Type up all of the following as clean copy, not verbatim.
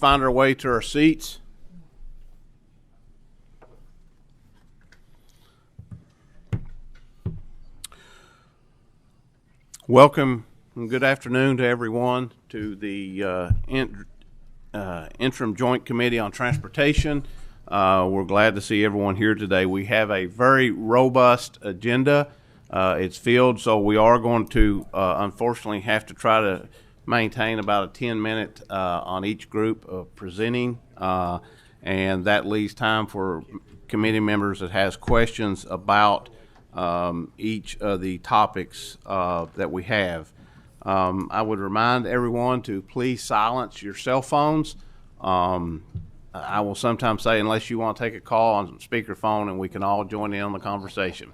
find our way to our seats. Welcome and good afternoon to everyone to the Interim Joint Committee on Transportation. We're glad to see everyone here today. We have a very robust agenda. It's filled, so we are going to unfortunately have to try to maintain about a 10-minute on each group of presenting, and that leaves time for committee members that has questions about each of the topics that we have. I would remind everyone to please silence your cell phones. I will sometimes say, unless you want to take a call on speakerphone, and we can all join in on the conversation.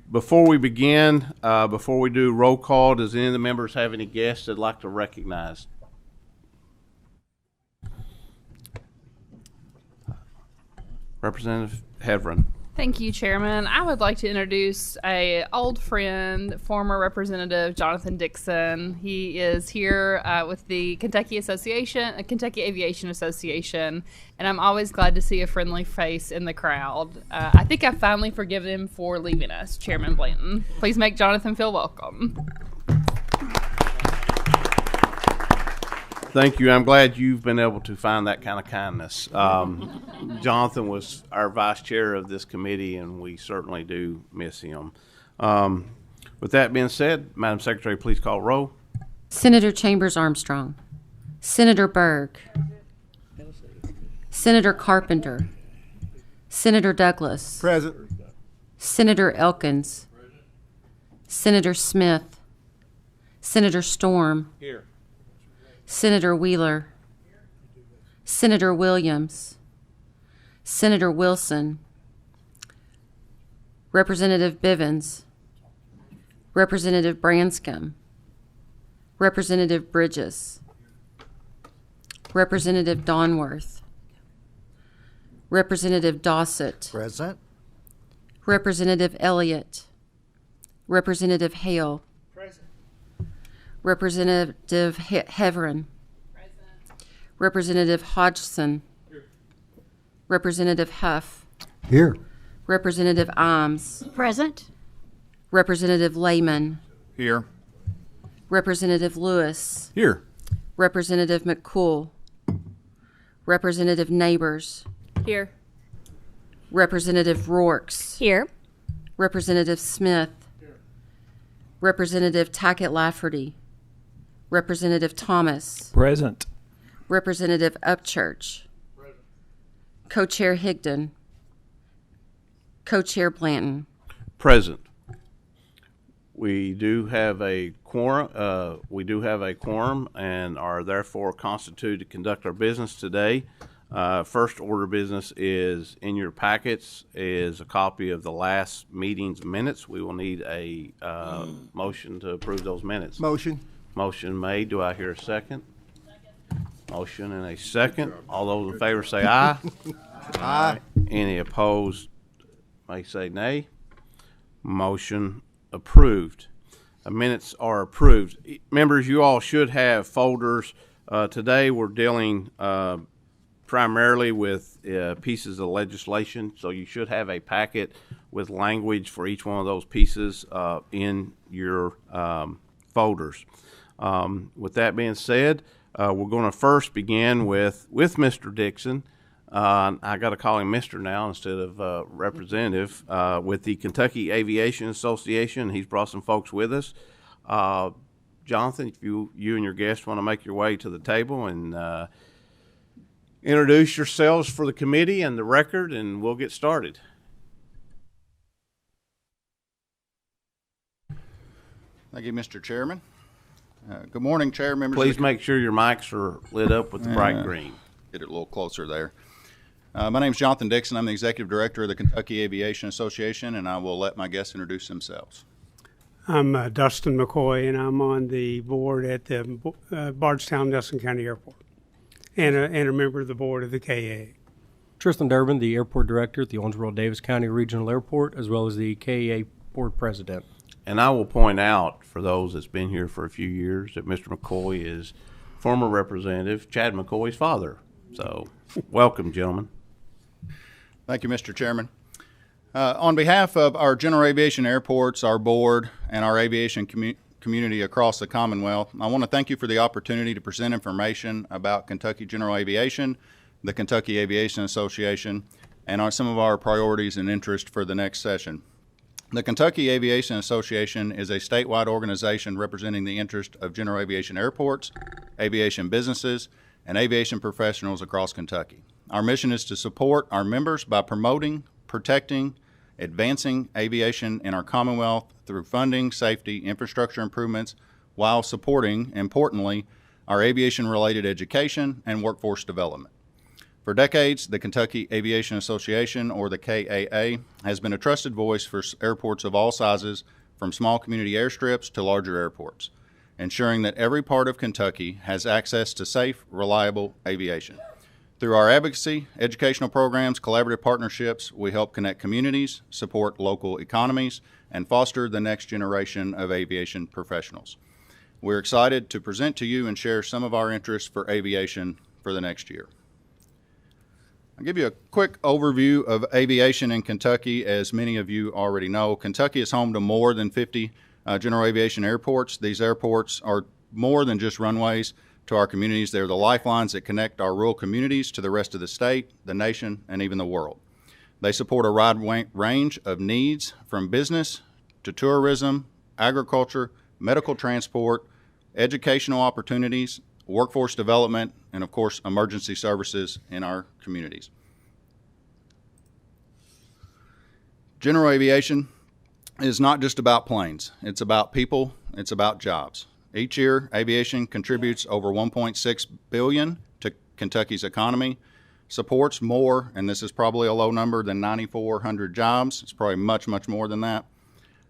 Before we begin, before we do roll call, does any of the members have any guests they'd like to recognize? Representative Heverin. Thank you, Chairman. I would like to introduce a old friend, former Representative Jonathan Dixon. He is here with the Kentucky Aviation Association, and I'm always glad to see a friendly face in the crowd. I think I finally forgiven him for leaving us, Chairman Blanton. Please make Jonathan feel welcome. Thank you. I'm glad you've been able to find that kind of kindness. Jonathan was our vice chair of this committee, and we certainly do miss him. With that being said, Madam Secretary, please call roll. Senator Chambers Armstrong. Senator Berg. Senator Carpenter. Senator Douglas. Present. Senator Elkins. Senator Smith. Senator Storm. Here. Senator Wheeler. Senator Williams. Senator Wilson. Representative Bivens. Representative Branscombe. Representative Bridges. Representative Donworth. Representative Dossett. Present. Representative Elliott. Representative Hale. Present. Representative Heverin. Present. Representative Hodgson. Here. Representative Huff. Here. Representative Imes. Present. Representative Lehman. Here. Representative Lewis. Here. Representative McCool. Representative Neighbors. Here. Representative Rorks. Here. Representative Smith. Here. Representative Tackett Lafferty. Representative Thomas. Present. Representative Upchurch. Present. Co-Chair Higdon. Co-Chair Blanton. Present. We do have a quorum. And are therefore constituted to conduct our business today. First order of business is in your packets is a copy of the last meeting's minutes. We will need a motion to approve those minutes. Motion. Motion made. Do I hear a second? Motion and a second. All those in favor say aye. Aye. Any opposed may say nay. Motion approved. Minutes are approved. Members, you all should have folders. Today we're dealing primarily with pieces of legislation, so you should have a packet with language for each one of those pieces in your folders. With that being said, we're going to first begin with Mr. Dixon. I got to call him Mr. now instead of Representative, with the Kentucky Aviation Association. He's brought some folks with us. Jonathan, if you and your guests want to make your way to the table and introduce yourselves for the committee and the record, and we'll get started. Thank you, Mr. Chairman. Good morning, Chair, members. Please make sure your mics are lit up with the bright green. Get it a little closer there. My name is Jonathan Dixon. I'm the Executive Director of the Kentucky Aviation Association, and I will let my guests introduce themselves. I'm Dustin McCoy, and I'm on the board at the Bardstown-Nelson County Airport, and a member of the board of the KA. Tristan Durbin, the Airport Director at the Owensboro-Davis County Regional Airport, as well as the KA Board President. And I will point out, for those that's been here for a few years, that Mr. McCoy is former Representative Chad McCoy's father. So, welcome, gentlemen. Thank you, Mr. Chairman. On behalf of our general aviation airports, our board, and our aviation community across the Commonwealth, I want to thank you for the opportunity to present information about Kentucky General Aviation, the Kentucky Aviation Association, and some of our priorities and interest for the next session. The Kentucky Aviation Association is a statewide organization representing the interest of general aviation airports, aviation businesses, and aviation professionals across Kentucky. Our mission is to support our members by promoting, protecting, advancing aviation in our Commonwealth through funding, safety, infrastructure improvements, while supporting, importantly, our aviation-related education and workforce development. For decades, the Kentucky Aviation Association, or the KAA, has been a trusted voice for airports of all sizes, from small community airstrips to larger airports, ensuring that every part of Kentucky has access to safe, reliable aviation. Through our advocacy, educational programs, collaborative partnerships, we help connect communities, support local economies, and foster the next generation of aviation professionals. We're excited to present to you and share some of our interests for aviation for the next year. I'll give you a quick overview of aviation in Kentucky. As many of you already know, Kentucky is home to more than 50 general aviation airports. These airports are more than just runways to our communities. They're the lifelines that connect our rural communities to the rest of the state, the nation, and even the world. They support a wide range of needs, from business to tourism, agriculture, medical transport, educational opportunities, workforce development, and of course, emergency services in our communities. General aviation is not just about planes. It's about people. It's about jobs. Each year, aviation contributes over $1.6 billion to Kentucky's economy, supports more, and this is probably a low number, than 9,400 jobs. It's probably much, much more than that.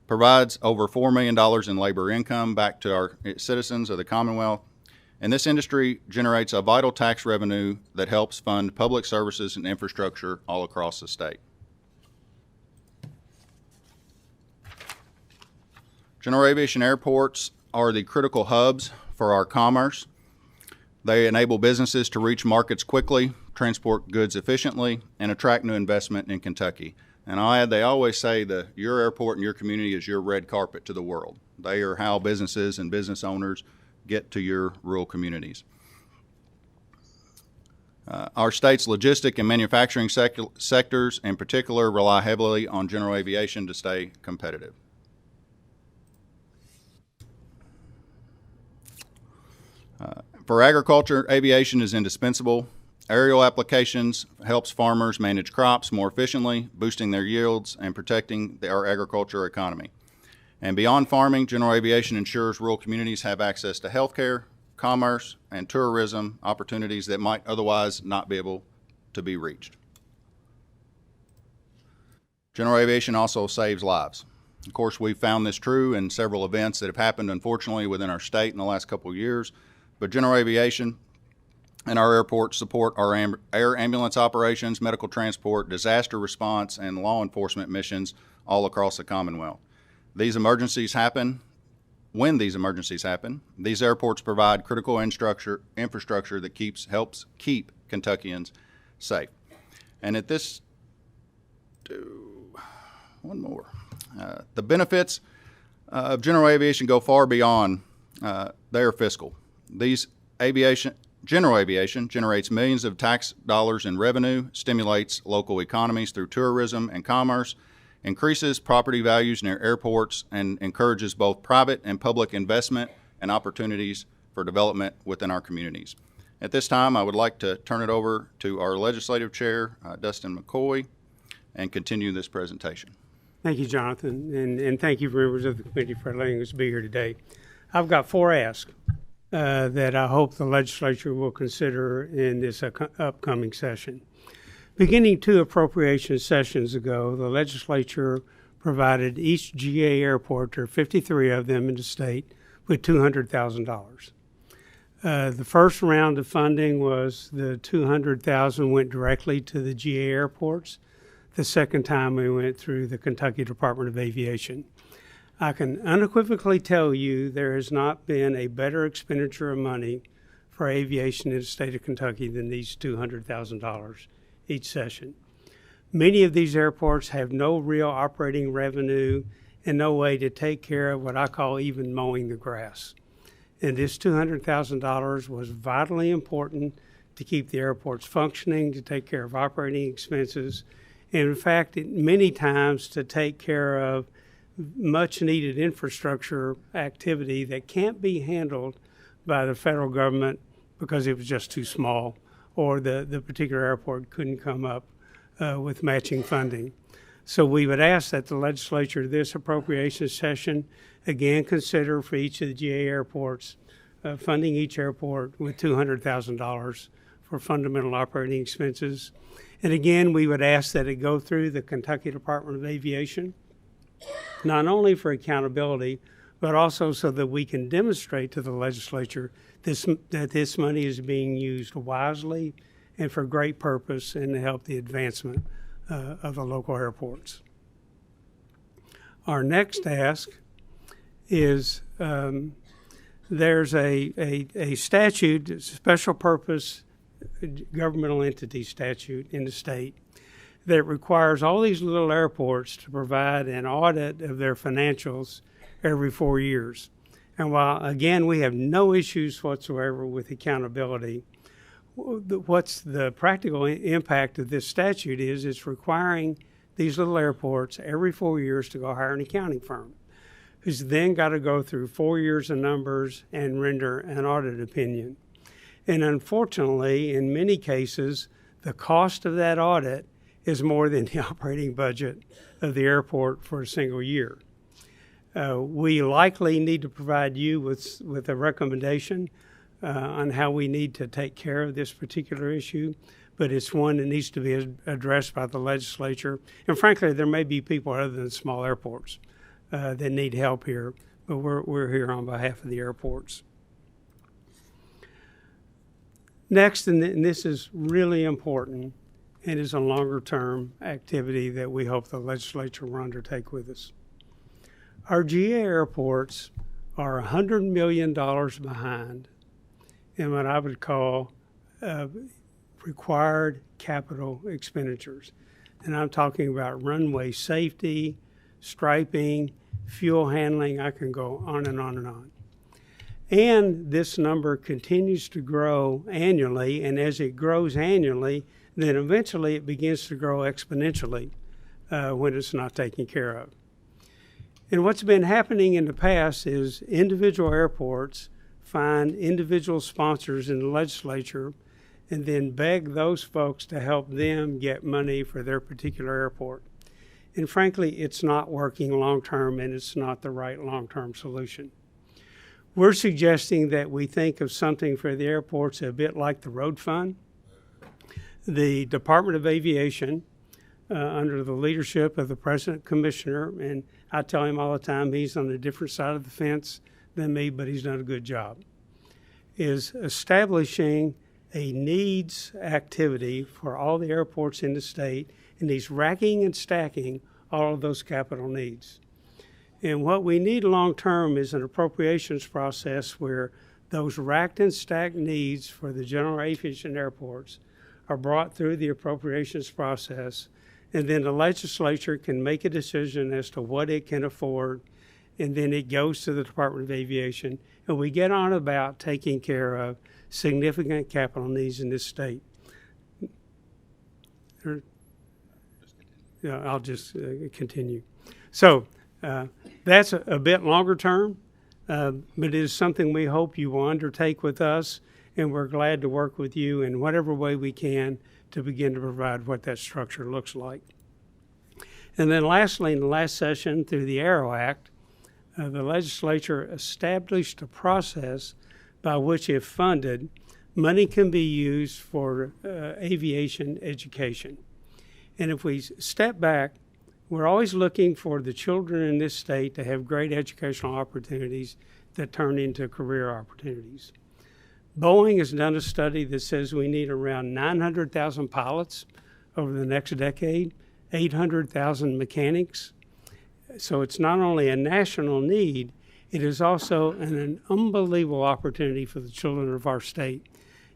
Provides over $4 million in labor income back to our citizens of the Commonwealth. And this industry generates a vital tax revenue that helps fund public services and infrastructure all across the state. General aviation airports are the critical hubs for our commerce. They enable businesses to reach markets quickly, transport goods efficiently, and attract new investment in Kentucky. And I'll add, they always say that your airport and your community is your red carpet to the world. They are how businesses and business owners get to your rural communities. Our state's logistic and manufacturing sectors in particular rely heavily on general aviation to stay competitive. For agriculture, aviation is indispensable. Aerial applications helps farmers manage crops more efficiently, boosting their yields and protecting our agriculture economy. And beyond farming, general aviation ensures rural communities have access to healthcare, commerce, and tourism opportunities that might otherwise not be able to be reached. General aviation also saves lives. Of course, we've found this true in several events that have happened, unfortunately, within our state in the last couple of years. But general aviation and our airports support our air ambulance operations, medical transport, disaster response, and law enforcement missions all across the Commonwealth. These emergencies happen. When these emergencies happen, these airports provide critical infrastructure that helps keep Kentuckians safe. And at this, one more. The benefits of general aviation go far beyond their fiscal. General aviation generates millions of tax dollars in revenue, stimulates local economies through tourism and commerce, increases property values near airports, and encourages both private and public investment and opportunities for development within our communities. At this time, I would like to turn it over to our legislative chair, Dustin McCoy, and continue this presentation. Thank you, Jonathan, and thank you, members of the committee, for letting us be here today. I've got 4 asks that I hope the legislature will consider in this upcoming session. Beginning 2 appropriation sessions ago, the legislature provided each GA airport, there are 53 of them in the state, with $200,000. The first round of funding was the $200,000 went directly to the GA airports. The second time we went through the Kentucky Department of Aviation. I can unequivocally tell you there has not been a better expenditure of money for aviation in the state of Kentucky than these $200,000 each session. Many of these airports have no real operating revenue and no way to take care of what I call even mowing the grass. And this $200,000 was vitally important to keep the airports functioning, to take care of operating expenses, and in fact, many times to take care of much needed infrastructure activity that can't be handled by the federal government because it was just too small, or the particular airport couldn't come up with matching funding. So we would ask that the legislature this appropriation session again consider for each of the GA airports funding each airport with $200,000 for fundamental operating expenses. And again, we would ask that it go through the Kentucky Department of Aviation, not only for accountability, but also so that we can demonstrate to the legislature that this money is being used wisely and for great purpose and to help the advancement of the local airports. Our next ask is there's a statute, a special purpose governmental entity statute in the state that requires all these little airports to provide an audit of their financials every 4 years. And while, again, we have no issues whatsoever with accountability, what's the practical impact of this statute is it's requiring these little airports every 4 years to go hire an accounting firm, who's then got to go through 4 years of numbers and render an audit opinion. And unfortunately, in many cases, the cost of that audit is more than the operating budget of the airport for a single year. We likely need to provide you with a recommendation on how we need to take care of this particular issue, but it's one that needs to be addressed by the legislature. And frankly, there may be people other than small airports that need help here, but we're here on behalf of the airports. Next, and this is really important, and is a longer-term activity that we hope the legislature will undertake with us. Our GA airports are $100 million behind in what I would call required capital expenditures. And I'm talking about runway safety, striping, fuel handling. I can go on and on and on. And this number continues to grow annually, and as it grows annually, then eventually it begins to grow exponentially when it's not taken care of. And what's been happening in the past is individual airports find individual sponsors in the legislature and then beg those folks to help them get money for their particular airport. And frankly, it's not working long-term, and it's not the right long-term solution. We're suggesting that we think of something for the airports a bit like the road fund. The Department of Aviation, under the leadership of the President Commissioner, and I tell him all the time he's on a different side of the fence than me, but he's done a good job, is establishing a needs activity for all the airports in the state, and he's racking and stacking all of those capital needs. And what we need long-term is an appropriations process where those racked and stacked needs for the general aviation airports are brought through the appropriations process, and then the legislature can make a decision as to what it can afford, and then it goes to the Department of Aviation, and we get on about taking care of significant capital needs in this state. I'll just continue. So that's a bit longer term, but it is something we hope you will undertake with us, and we're glad to work with you in whatever way we can to begin to provide what that structure looks like. And then lastly, in the last session, through the Aero Act, the legislature established a process by which, if funded, money can be used for aviation education. And if we step back, we're always looking for the children in this state to have great educational opportunities that turn into career opportunities. Boeing has done a study that says we need around 900,000 pilots over the next decade, 800,000 mechanics. So it's not only a national need, It is also an unbelievable opportunity for the children of our state.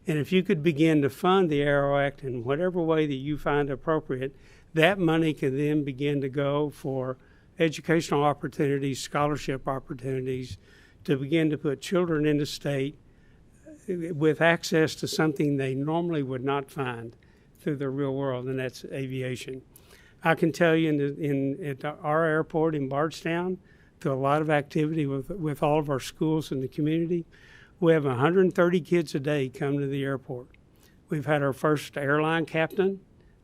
And if you could begin to fund the Arrow Act in whatever way that you find appropriate, that money can then begin to go for educational opportunities, scholarship opportunities, to begin to put children in the state with access to something they normally would not find through the real world, and that's aviation. I can tell you at our airport in Bardstown, through a lot of activity with all of our schools in the community, we have 130 kids a day come to the airport. We've had our first airline captain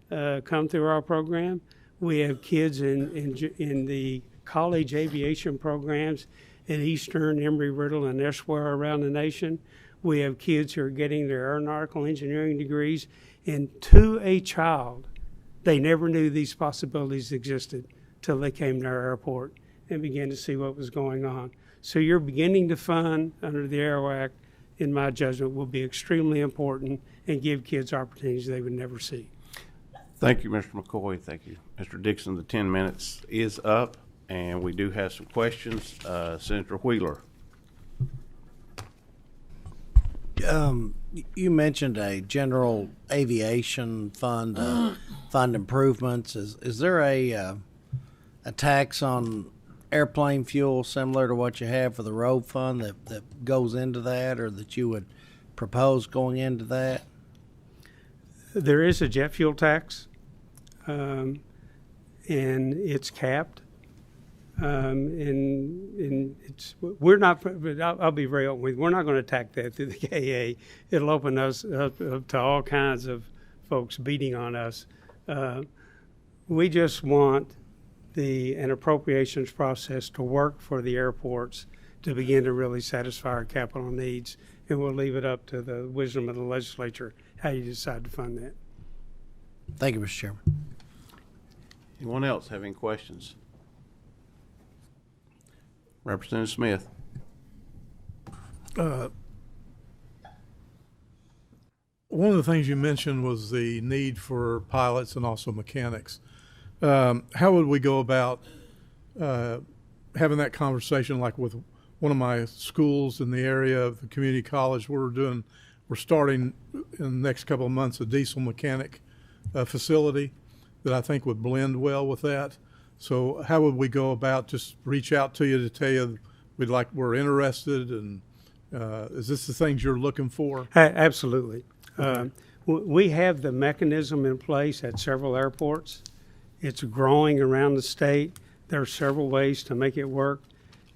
come through our program. We have kids in the college aviation programs at Eastern, Embry-Riddle, and elsewhere around the nation. We have kids who are getting their aeronautical engineering degrees. And to a child, they never knew these possibilities existed till they came to our airport and began to see what was going on. So you're beginning to fund under the Aero Act, in my judgment, will be extremely important and give kids opportunities they would never see. Thank you, Mr. McCoy. Thank you, Mr. Dixon. The 10 minutes is up, and we do have some questions. Senator Wheeler. You mentioned a general aviation fund, fund improvements. Is there a tax on airplane fuel similar to what you have for the road fund that goes into that, or that you would propose going into that? There is a jet fuel tax, and it's capped. And we're not, but I'll be very open with you, we're not going to attack that through the KA. It'll open us up to all kinds of folks beating on us. We just want an appropriations process to work for the airports to begin to really satisfy our capital needs, and we'll leave it up to the wisdom of the legislature how you decide to fund that. Thank you, Mr. Chairman. Anyone else have any questions? Representative Smith. One of the things you mentioned was the need for pilots and also mechanics. How would we go about having that conversation, like with one of my schools in the area of the community college? We're starting in the next couple of months a diesel mechanic facility that I think would blend well with that. So how would we go about just reach out to you to tell you we're interested, and is this the things you're looking for? Absolutely. We have the mechanism in place at several airports. It's growing around the state. There are several ways to make it work,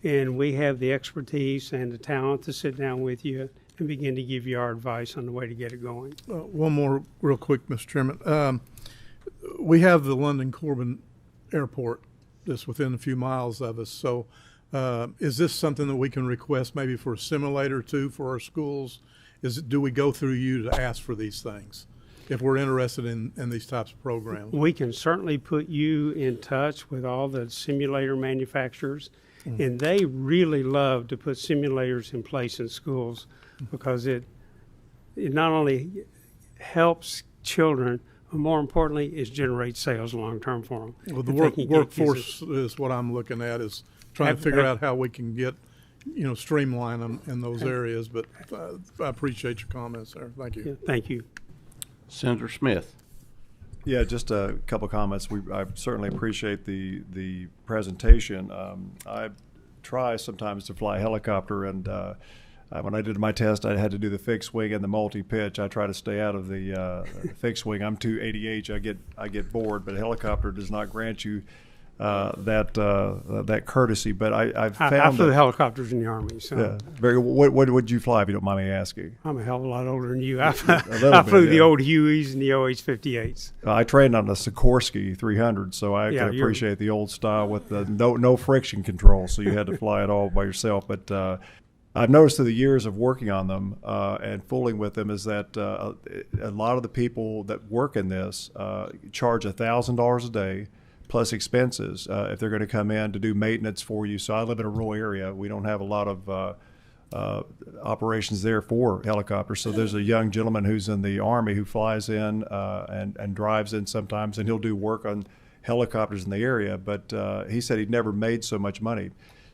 and we have the expertise and the talent to sit down with you and begin to give you our advice on the way to get it going. One more real quick, Mr. Chairman. We have the London Corbin Airport that's within a few miles of us. So is this something that we can request maybe for a simulator too for our schools? Do we go through you to ask for these things if we're interested in these types of programs? We can certainly put you in touch with all the simulator manufacturers, and they really love to put simulators in place in schools because it not only helps children, but more importantly, it generates sales long term for them. Well, the workforce is what I'm looking at, is trying to figure out how we can get, streamline them in those areas. But I appreciate your comments there. Thank you. Yeah, thank you. Senator Smith. Yeah, just a couple of comments. I certainly appreciate the presentation. I try sometimes to fly a helicopter, and when I did my test, I had to do the fixed wing and the multi-pitch. I try to stay out of the fixed wing. I'm too ADH. I get bored, but a helicopter does not grant you that courtesy. But I flew helicopters in the Army. So very. What would you fly, if you don't mind me asking? I'm a hell of a lot older than you. I flew the old Hueys and the OH-58s. I trained on the Sikorsky 300, so I can appreciate the old style with the no friction control. So you had to fly it all by yourself. But I've noticed through the years of working on them and fooling with them is that a lot of the people that work in this charge $1,000 a day plus expenses if they're going to come in to do maintenance for you. So I live in a rural area. We don't have a lot of operations there for helicopters. So there's a young gentleman who's in the Army who flies in and drives in sometimes, and he'll do work on helicopters in the area. But he said he'd never made so much money.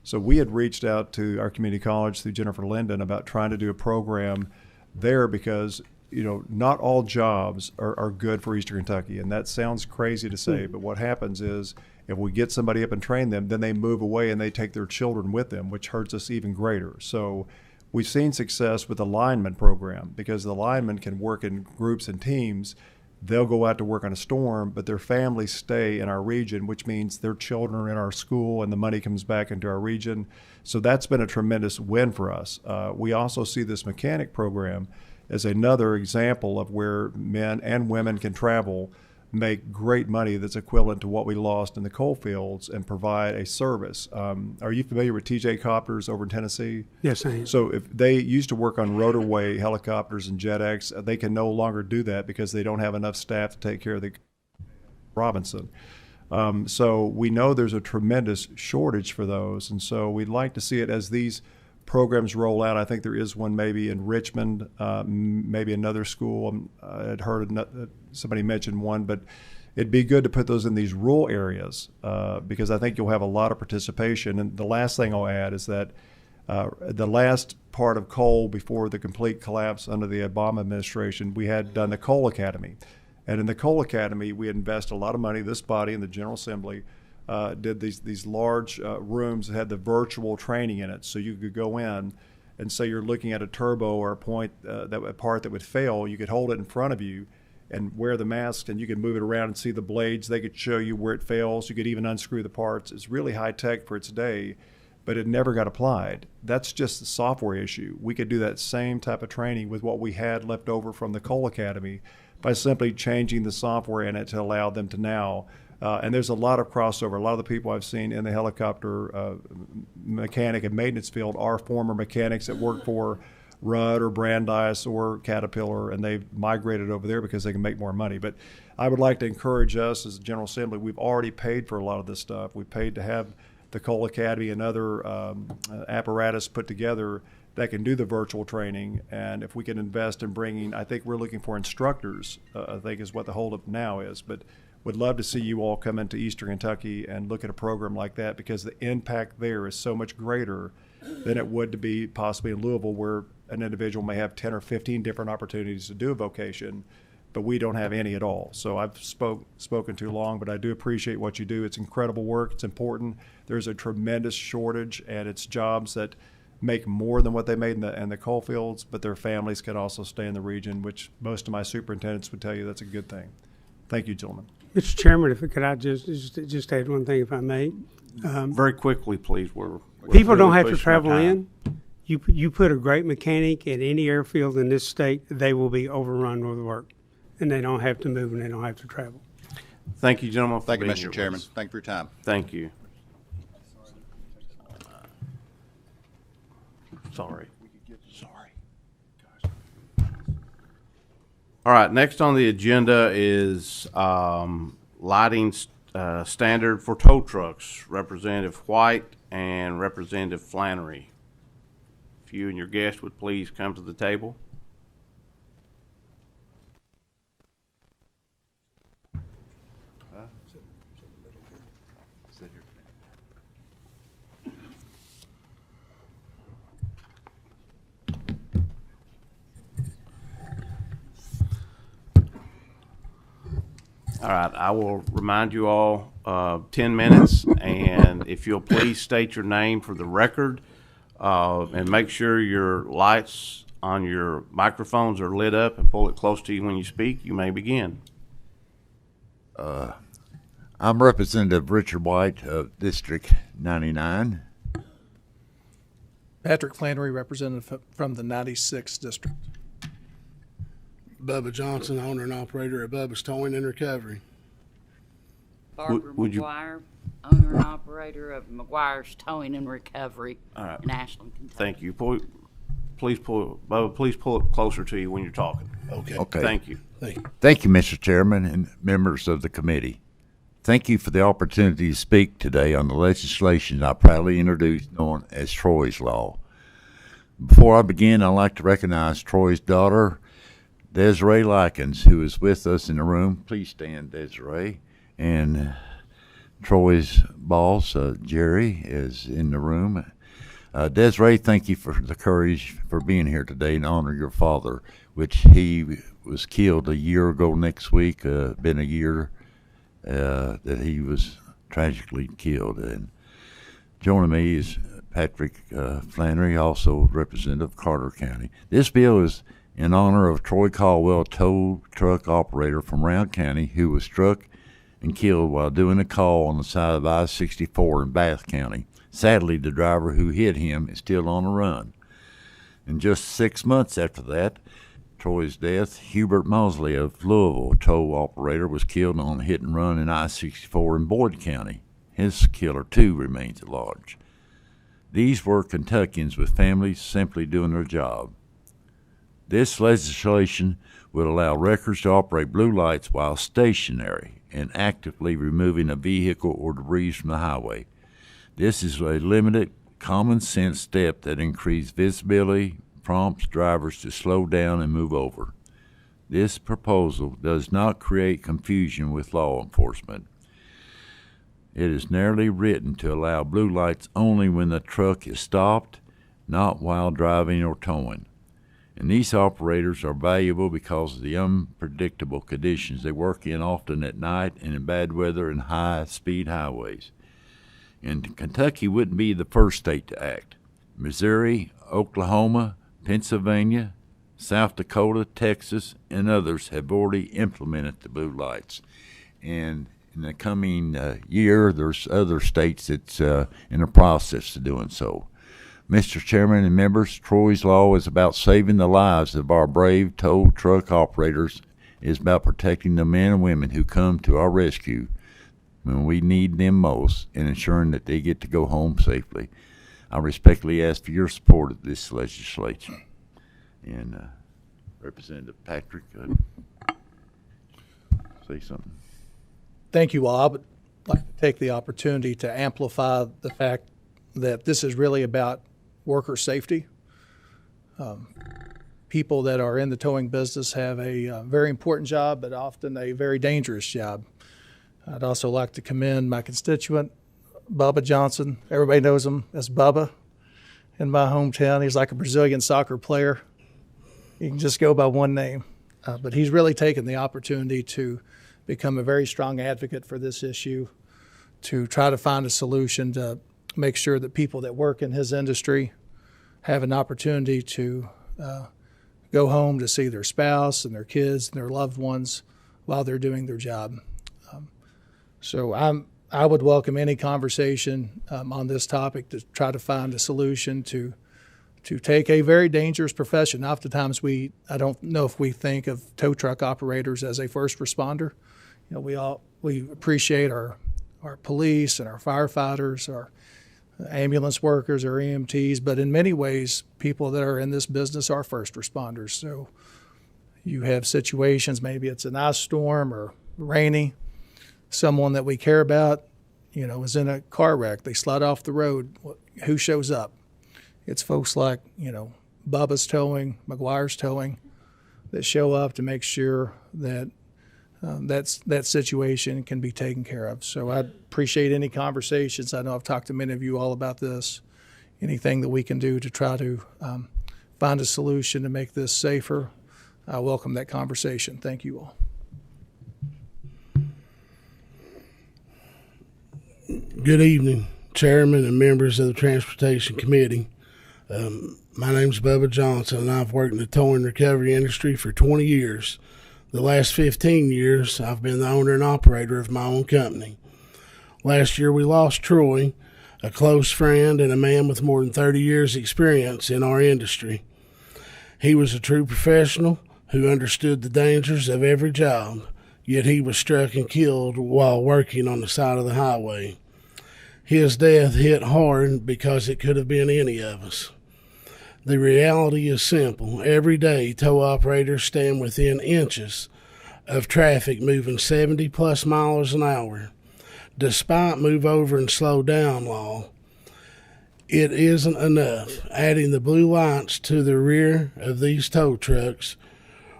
So we had reached out to our community college through Jennifer Linden about trying to do a program there because, not all jobs are good for Eastern Kentucky. And that sounds crazy to say, but what happens is if we get somebody up and train them, then they move away and they take their children with them, which hurts us even greater. So we've seen success with the lineman program because the linemen can work in groups and teams. They'll go out to work on a storm, but their families stay in our region, which means their children are in our school and the money comes back into our region. So that's been a tremendous win for us. We also see this mechanic program as another example of where men and women can travel, make great money that's equivalent to what we lost in the coal fields and provide a service. Are you familiar with TJ Copters over in Tennessee? Yes, I am. So if they used to work on rotorway helicopters and JetX, they can no longer do that because they don't have enough staff to take care of the Robinson. So we know there's a tremendous shortage for those, and so we'd like to see it as these programs roll out. I think there is one maybe in Richmond, maybe another school. I had heard somebody mention one, but it'd be good to put those in these rural areas because I think you'll have a lot of participation. And the last thing I'll add is that the last part of coal before the complete collapse under the Obama administration, we had done the Coal Academy. And in the Coal Academy, we invest a lot of money. This body and the General Assembly did these large rooms that had the virtual training in it, so you could go in and say you're looking at a turbo or a part that would fail. You could hold it in front of you and wear the mask, and you could move it around and see the blades. They could show you where it fails. You could even unscrew the parts. It's really high tech for its day, but it never got applied. That's just the software issue. We could do that same type of training with what we had left over from the Coal Academy by simply changing the software in it to allow them to now. And there's a lot of crossover. A lot of the people I've seen in the helicopter mechanic and maintenance field are former mechanics that work for Rudd or Brandeis or Caterpillar, and they've migrated over there because they can make more money. But I would like to encourage us as a General Assembly. We've already paid for a lot of this stuff. We've paid to have the Coal Academy and other apparatus put together that can do the virtual training. And if we can invest in bringing, I think we're looking for instructors, I think is what the holdup now is. But would love to see you all come into Eastern Kentucky and look at a program like that because the impact there is so much greater than it would to be possibly in Louisville, where an individual may have 10 or 15 different opportunities to do a vocation, but we don't have any at all. So I've spoken too long, but I do appreciate what you do. It's incredible work. It's important. There's a tremendous shortage, and it's jobs that make more than what they made in the coal fields, but their families can also stay in the region, which most of my superintendents would tell you that's a good thing. Thank you, gentlemen. Mr. Chairman, could I just add one thing, if I may? Very quickly, please. We're people really don't have to pushing travel our in. time. You put a great mechanic at any airfield in this state, they will be overrun with work, and they don't have to move and they don't have to travel. Thank you, gentlemen. Thank you, being here Mr. with Chairman. us. Thank you for your time. Thank you. Sorry. All right, next on the agenda is lighting standard for tow trucks. Representative White and Representative Flannery. If you and your guest would please come to the table. All right, I will remind you all 10 minutes, and if you'll please state your name for the record, and make sure your lights on your microphones are lit up and pull it close to you when you speak. You may begin. I'm Representative Richard White of District 99. Patrick Flannery, representative from the 96th District. Bubba Johnson, owner and operator of Bubba's Towing and Recovery. Barbara Would you- McGuire, owner and operator of McGuire's Towing and Recovery All right. in Ashland, Kentucky. Thank you. Bubba, please pull it closer to you when you're talking. Okay. Thank you. Thank you. Thank you, Mr. Chairman and members of the committee. Thank you for the opportunity to speak today on the legislation I proudly introduced known as Troy's Law. Before I begin, I'd like to recognize Troy's daughter, Desiree Likens, who is with us in the room. Please stand, Desiree. And Troy's boss, Jerry, is in the room. Desiree, thank you for the courage for being here today and honor your father, which he was killed a year ago next week. Been a year that he was tragically killed. And joining me is Patrick Flannery, also representative of Carter County. This bill is in honor of Troy Caldwell, a tow truck operator from Round County who was struck and killed while doing a call on the side of I-64 in Bath County. Sadly, the driver who hit him is still on the run. And just 6 months after that, Troy's death, Hubert Mosley of Louisville, a tow operator, was killed on a hit and run in I-64 in Boyd County. His killer, too, remains at large. These were Kentuckians with families simply doing their job. This legislation would allow wreckers to operate blue lights while stationary and actively removing a vehicle or debris from the highway. This is a limited, common-sense step that increases visibility, prompts drivers to slow down and move over. This proposal does not create confusion with law enforcement. It is narrowly written to allow blue lights only when the truck is stopped, not while driving or towing. And these operators are valuable because of the unpredictable conditions they work in, often at night and in bad weather and high-speed highways. And Kentucky wouldn't be the first state to act. Missouri, Oklahoma, Pennsylvania, South Dakota, Texas, and others have already implemented the blue lights. And in the coming year, there's other states that's in the process of doing so. Mr. Chairman and members, Troy's Law is about saving the lives of our brave tow truck operators. It is about protecting the men and women who come to our rescue when we need them most and ensuring that they get to go home safely. I respectfully ask for your support of this legislation. And Representative Patrick, say something. Thank you all. I would like to take the opportunity to amplify the fact that this is really about worker safety. People that are in the towing business have a very important job, but often a very dangerous job. I'd also like to commend my constituent, Bubba Johnson. Everybody knows him as Bubba in my hometown. He's like a Brazilian soccer player. You can just go by one name. But he's really taken the opportunity to become a very strong advocate for this issue, to try to find a solution to make sure that people that work in his industry have an opportunity to go home to see their spouse and their kids and their loved ones while they're doing their job. So I would welcome any conversation on this topic to try to find a solution to take a very dangerous profession. Oftentimes I don't know if we think of tow truck operators as a first responder. You know, we appreciate our police and our firefighters, our ambulance workers, our EMTs, but in many ways, people that are in this business are first responders. So you have situations, maybe it's an ice storm or rainy, someone that we care about, you know, is in a car wreck. They slide off the road. Who shows up? It's folks like, you know, Bubba's Towing, McGuire's Towing, that show up to make sure that that situation can be taken care of. So I appreciate any conversations. I know I've talked to many of you all about this. Anything that we can do to try to find a solution to make this safer, I welcome that conversation. Thank you all. Good evening, Chairman and members of the Transportation Committee. My name's Bubba Johnson, and I've worked in the towing recovery industry for 20 years. The last 15 years, I've been the owner and operator of my own company. Last year, we lost Troy, a close friend and a man with more than 30 years' experience in our industry. He was a true professional who understood the dangers of every job, yet he was struck and killed while working on the side of the highway. His death hit hard because it could have been any of us. The reality is simple. Every day, tow operators stand within inches of traffic moving 70-plus miles an hour. Despite move over and slow down law, it isn't enough. Adding the blue lights to the rear of these tow trucks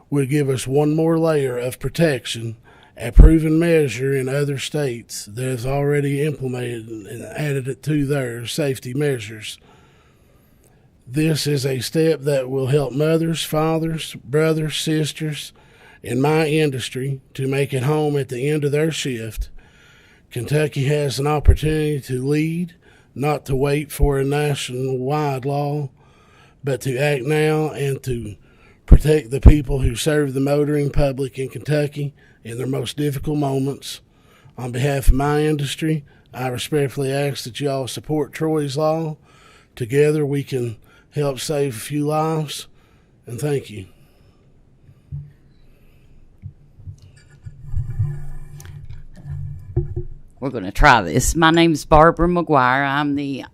would give us one more layer of protection a proven measure in other states that has already implemented and added it to their safety measures. This is a step that will help mothers, fathers, brothers, sisters in my industry to make it home at the end of their shift. Kentucky has an opportunity to lead, not to wait for a nationwide law, but to act now and to protect the people who serve the motoring public in Kentucky in their most difficult moments. On behalf of my industry, I respectfully ask that you all support Troy's Law. Together we can help save a few lives, and thank you. We're going to try this. My name is Barbara McGuire. I'm the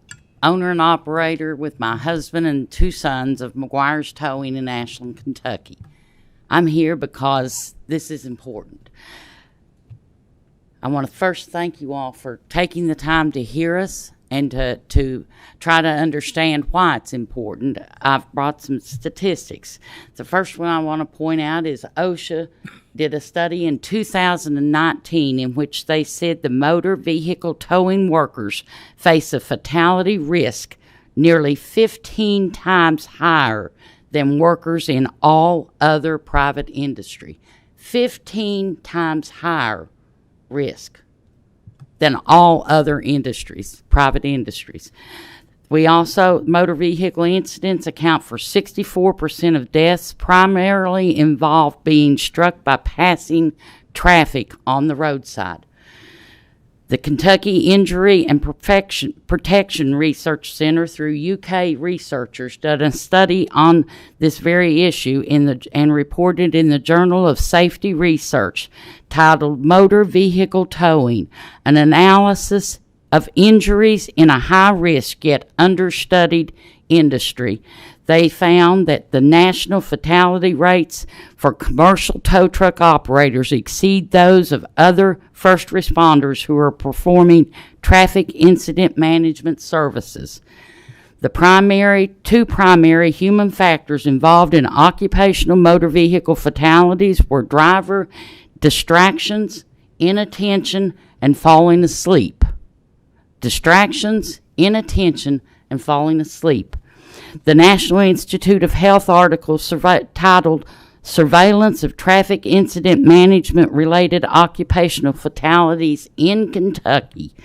owner and operator with my husband and 2 sons of McGuire's Towing in Ashland, Kentucky. I'm here because this is important. I want to first thank you all for taking the time to hear us and to try to understand why it's important. I've brought some statistics. The first one I want to point out is OSHA did a study in 2019 in which they said the motor vehicle towing workers face a fatality risk nearly 15 times higher than workers in all other private industry. 15 times higher risk than all other industries, private industries. We also, motor vehicle incidents account for 64% of deaths, primarily involve being struck by passing traffic on the roadside. The Kentucky Injury and Protection Research Center, through UK researchers, did a study on this very issue and reported in the Journal of Safety Research titled Motor Vehicle Towing, an analysis of injuries in a high-risk yet understudied industry. They found that the national fatality rates for commercial tow truck operators exceed those of other first responders who are performing traffic incident management services. The two primary human factors involved in occupational motor vehicle fatalities were driver distractions, inattention, and falling asleep. Distractions, inattention, and falling asleep. The National Institute of Health article titled Surveillance of Traffic Incident Management Related Occupational Fatalities in Kentucky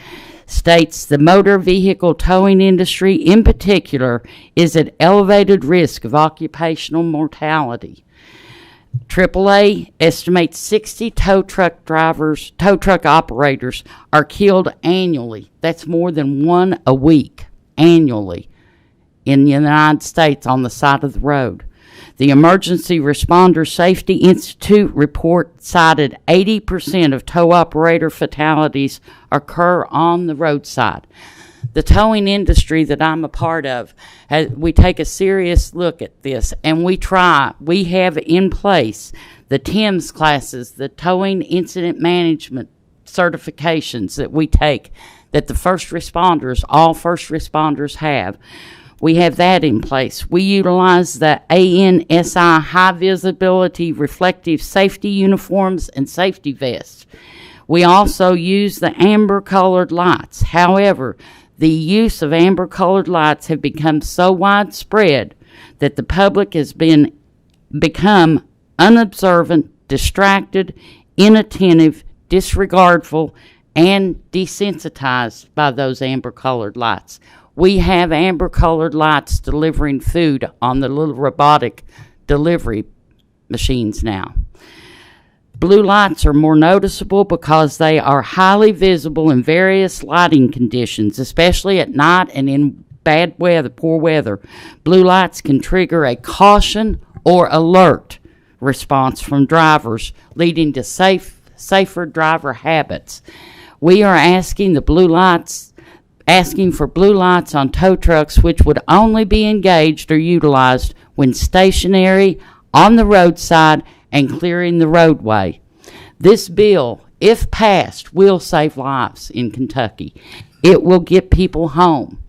states the motor vehicle towing industry in particular is at elevated risk of occupational mortality. AAA estimates 60 tow truck operators are killed annually. That's more than 1 a week annually in the United States on the side of the road. The Emergency Responder Safety Institute report cited 80% of tow operator fatalities occur on the roadside. The towing industry that I'm a part of, we take a serious look at this, and we have in place the TIMS classes, the towing incident management certifications that we take, that all first responders have. We have that in place. We utilize the ANSI high visibility reflective safety uniforms and safety vests. We also use the amber colored lights. However, the use of amber-colored lights have become so widespread that the public has become unobservant, distracted, inattentive, disregardful, and desensitized by those amber-colored lights. We have amber-colored lights delivering food on the little robotic delivery machines now. Blue lights are more noticeable because they are highly visible in various lighting conditions, especially at night and in bad weather, poor weather. Blue lights can trigger a caution or alert response from drivers, leading to safer driver habits. We are asking for blue lights on tow trucks, which would only be engaged or utilized when stationary, on the roadside, and clearing the roadway. This bill, if passed, will save lives in Kentucky. It will get people home.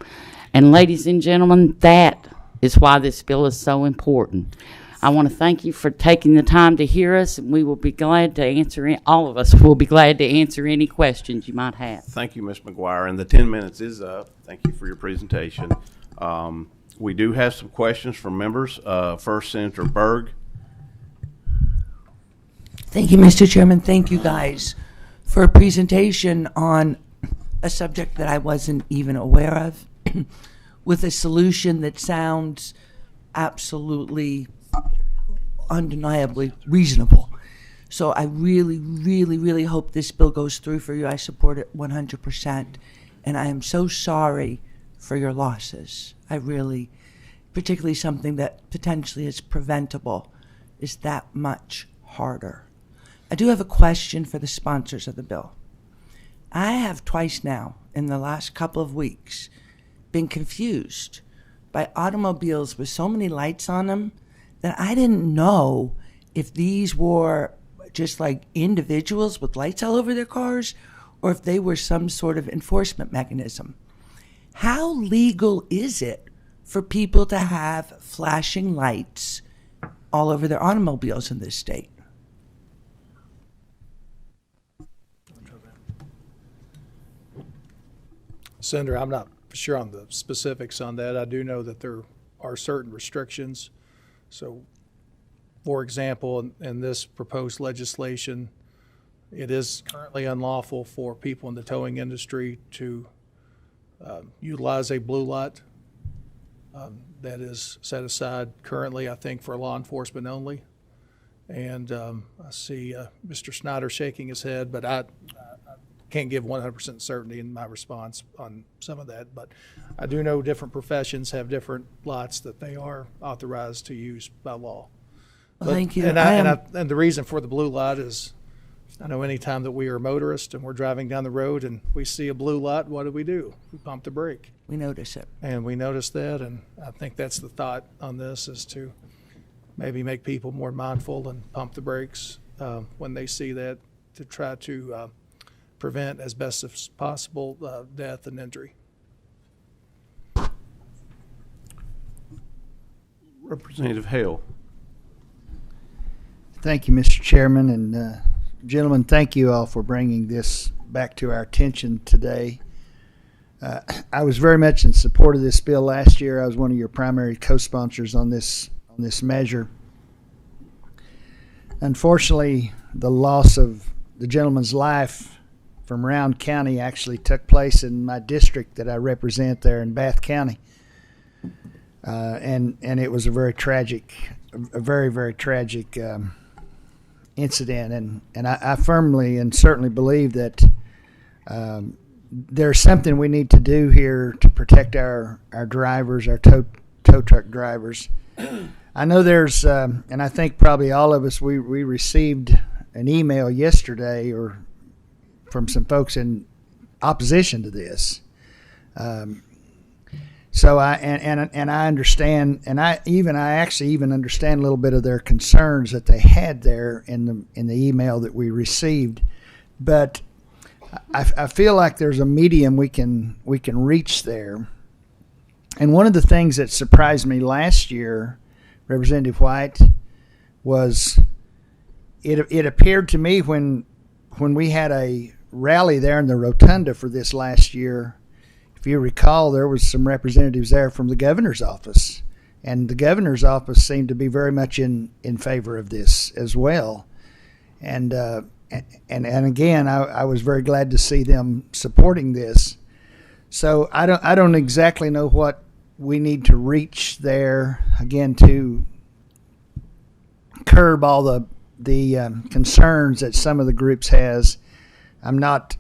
And ladies and gentlemen, that is why this bill is so important. I want to thank you for taking the time to hear us, and we will be glad to answer, all of us will be glad to answer any questions you might have. Thank you, Ms. McGuire, and the 10 minutes is up. Thank you for your presentation. We do have some questions from members. First, Senator Berg. Thank you, Mr. Chairman. Thank you, guys, for a presentation on a subject that I wasn't even aware of, with a solution that sounds absolutely, undeniably reasonable. So I really, really, really hope this bill goes through for you. I support it 100%. And I am so sorry for your losses. I really, particularly something that potentially is preventable, is that much harder. I do have a question for the sponsors of the bill. I have twice now, in the last couple of weeks, been confused by automobiles with so many lights on them that I didn't know if these were just like individuals with lights all over their cars or if they were some sort of enforcement mechanism. How legal is it for people to have flashing lights all over their automobiles in this state? Senator, I'm not sure on the specifics on that. I do know that there are certain restrictions. So, for example, in this proposed legislation, it is currently unlawful for people in the towing industry to utilize a blue light that is set aside currently, I think, for law enforcement only. And I see Mr. Snyder shaking his head, but I can't give 100% certainty in my response on some of that. But I do know different professions have different lights that they are authorized to use by law. Well, thank you. And the reason for the blue light is, I know any time that we are motorists and we're driving down the road and we see a blue light, what do? We pump the brake. We notice it. And we notice that, and I think that's the thought on this, is to maybe make people more mindful and pump the brakes when they see that, to try to prevent as best as possible death and injury. Representative Hale. Thank you, Mr. Chairman, and gentlemen, thank you all for bringing this back to our attention today. I was very much in support of this bill last year. I was one of your primary co-sponsors on this measure. Unfortunately, the loss of the gentleman's life from Round County actually took place in my district that I represent there in Bath County. And it was a very, very tragic incident. And I firmly and certainly believe that there's something we need to do here to protect our drivers, our tow truck drivers. I know there's, and I think probably all of us, we received an email yesterday or from some folks in opposition to this. So I understand, and I actually even understand a little bit of their concerns that they had there in the email that we received, but I feel like there's a medium we can reach there. And one of the things that surprised me last year, Representative White, was it appeared to me when we had a rally there in the rotunda for this last year. If you recall, there was some representatives there from the governor's office, and the governor's office seemed to be very much in favor of this as well. And again, I was very glad to see them supporting this. So I don't exactly know what we need to reach there again to curb all the concerns that some of the groups has. I'm not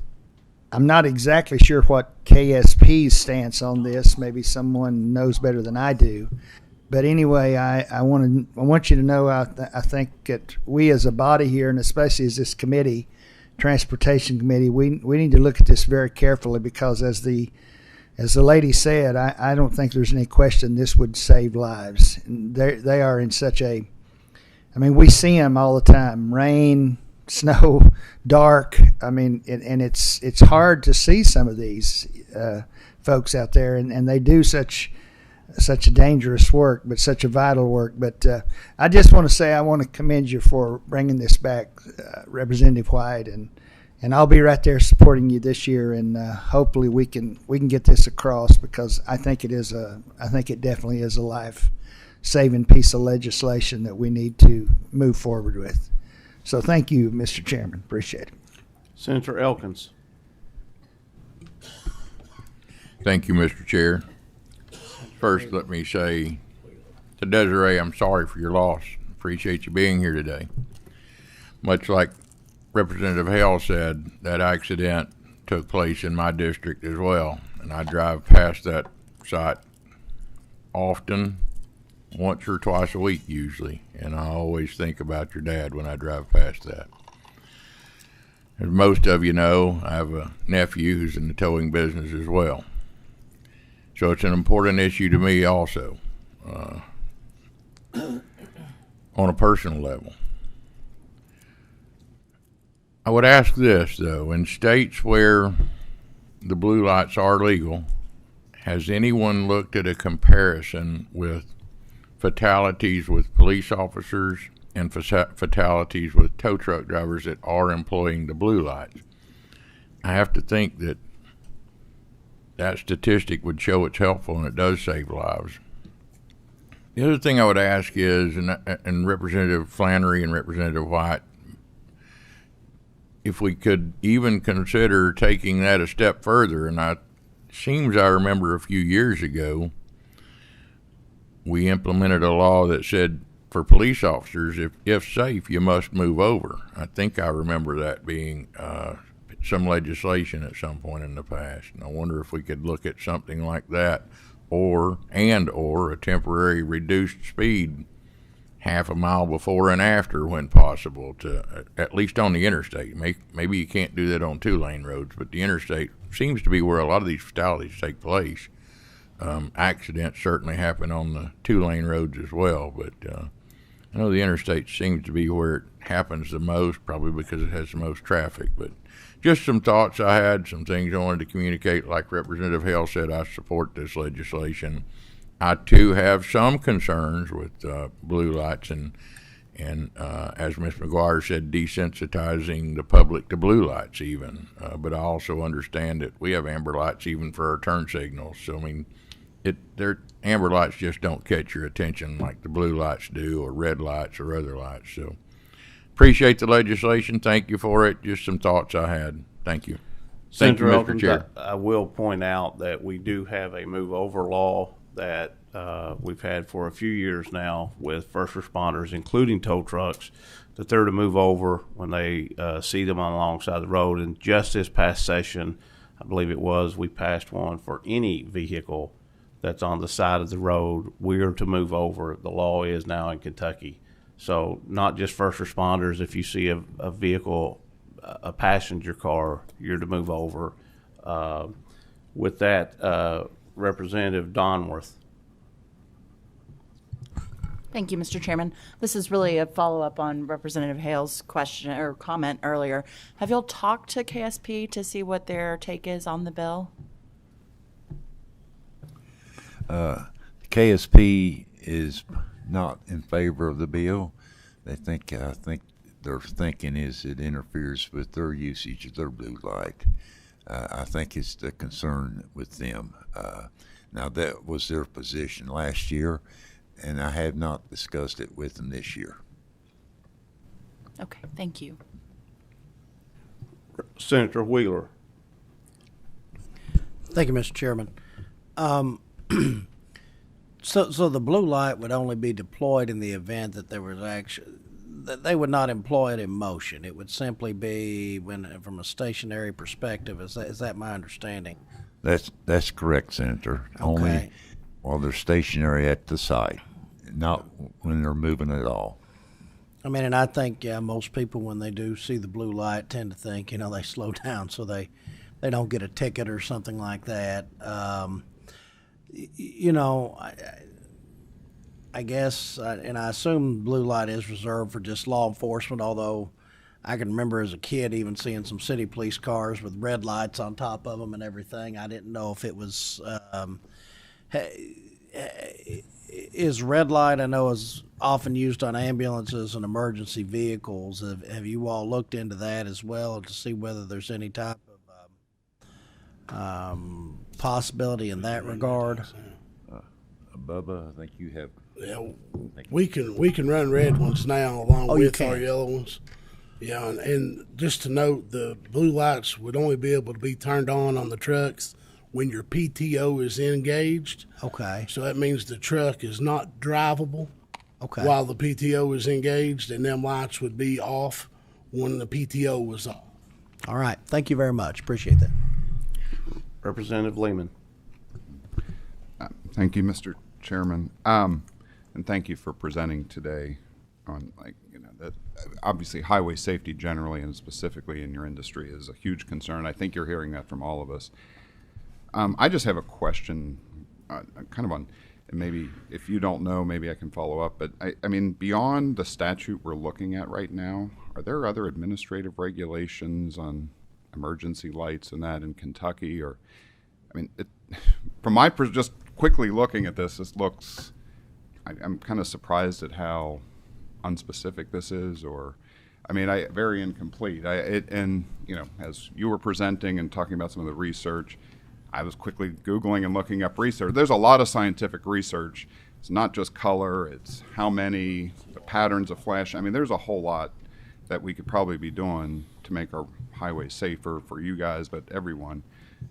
exactly sure what KSP's stance on this. Maybe someone knows better than I do. But anyway, I want you to know I think that we as a body here, and especially as this committee, Transportation Committee, we need to look at this very carefully, because as the lady said, I don't think there's any question this would save lives. And they are in such a, I mean, we see them all the time, rain, snow, dark. I mean, and it's hard to see some of these folks out there, and they do such such a dangerous work, but such a vital work. But I just want to say I want to commend you for bringing this back, Representative White, and I'll be right there supporting you this year, and hopefully we can get this across, because I think it definitely is a life-saving piece of legislation that we need to move forward with. So thank you, Mr. Chairman. Appreciate it. Senator Elkins. Thank you, Mr. Chair. First, let me say to Desiree, I'm sorry for your loss. Appreciate you being here today. Much like Representative Hale said, that accident took place in my district as well, and I drive past that site often, once or twice a week usually, and I always think about your dad when I drive past that. As most of you know, I have a nephew who's in the towing business as well. So it's an important issue to me also, on a personal level. I would ask this, though. In states where the blue lights are legal, has anyone looked at a comparison with fatalities with police officers and fatalities with tow truck drivers that are employing the blue lights? I have to think that statistic would show it's helpful and it does save lives. The other thing I would ask is, and Representative Flannery and Representative White, if we could even consider taking that a step further, and I remember a few years ago, we implemented a law that said for police officers, if safe, you must move over. I think I remember that being some legislation at some point in the past, and I wonder if we could look at something like that, or a temporary reduced speed half a mile before and after when possible, to at least on the interstate. Maybe you can't do that on 2-lane roads, but the interstate seems to be where a lot of these fatalities take place. Accidents certainly happen on the 2-lane roads as well, but I know the interstate seems to be where it happens the most, probably because it has the most traffic. But just some thoughts I had, some things I wanted to communicate. Like Representative Hale said, I support this legislation. I too have some concerns with blue lights and as Ms. McGuire said, desensitizing the public to blue lights even. But I also understand that we have amber lights even for our turn signals. So I mean, amber lights just don't catch your attention like the blue lights do, or red lights or other lights. So appreciate the legislation. Thank you for it. Just some thoughts I had. Thank you. Thank you, Mr. Chair. I will point out that we do have a move over law that we've had for a few years now with first responders, including tow trucks, that they're to move over when they see them on alongside the road. And just this past session, I believe it was, we passed one for any vehicle that's on the side of the road. We're to move over. The law is now in Kentucky. So not just first responders. If you see a vehicle, a passenger car, you're to move over. With that, Representative Donworth. Thank you, Mr. Chairman. This is really a follow-up on Representative Hale's question or comment earlier. Have y'all talked to KSP to see what their take is on the bill? KSP is not in favor of the bill. I think their thinking is it interferes with their usage of their blue light. I think it's the concern with them. Now, that was their position last year, and I have not discussed it with them this year. Okay, thank you. Senator Wheeler. Thank you, Mr. Chairman. So the blue light would only be deployed in the event that there was that they would not employ it in motion. It would simply be when, from a stationary perspective. Is that my understanding? That's correct, Senator. Okay. Only while they're stationary at the site, not when they're moving at all. I mean, and I think most people, when they do see the blue light, tend to think, they slow down so they don't get a ticket or something like that. I guess, and I assume blue light is reserved for just law enforcement, although I can remember as a kid even seeing some city police cars with red lights on top of them and everything. I didn't know if it was, is red light, I know, is often used on ambulances and emergency vehicles. Have you all looked into that as well to see whether there's any type of possibility in that regard? Bubba, I think you have. Yeah, we can run red ones now along with our can. yellow ones. Yeah, and just to note, the blue lights would only be able to be turned on the trucks when your PTO is engaged. Okay. So that means the truck is not drivable. Okay. While the PTO is engaged, and them lights would be off when the PTO was off. All right. Thank you very much. Appreciate that. Representative Lehman. Thank you, Mr. Chairman, and thank you for presenting today on, that obviously highway safety generally and specifically in your industry is a huge concern. I think you're hearing that from all of us. I just have a question, kind of on, and maybe if you don't know, maybe I can follow up. But I mean, beyond the statute we're looking at right now, are there other administrative regulations on emergency lights and that in Kentucky? Or, I mean, from my just quickly looking at this, looks. I'm kind of surprised at how unspecific this is, or, I mean, very incomplete. And as you were presenting and talking about some of the research, I was quickly Googling and looking up research. There's a lot of scientific research. It's not just color, it's how many, the patterns of flash. I mean, there's a whole lot that we could probably be doing to make our highways safer for you guys, but everyone.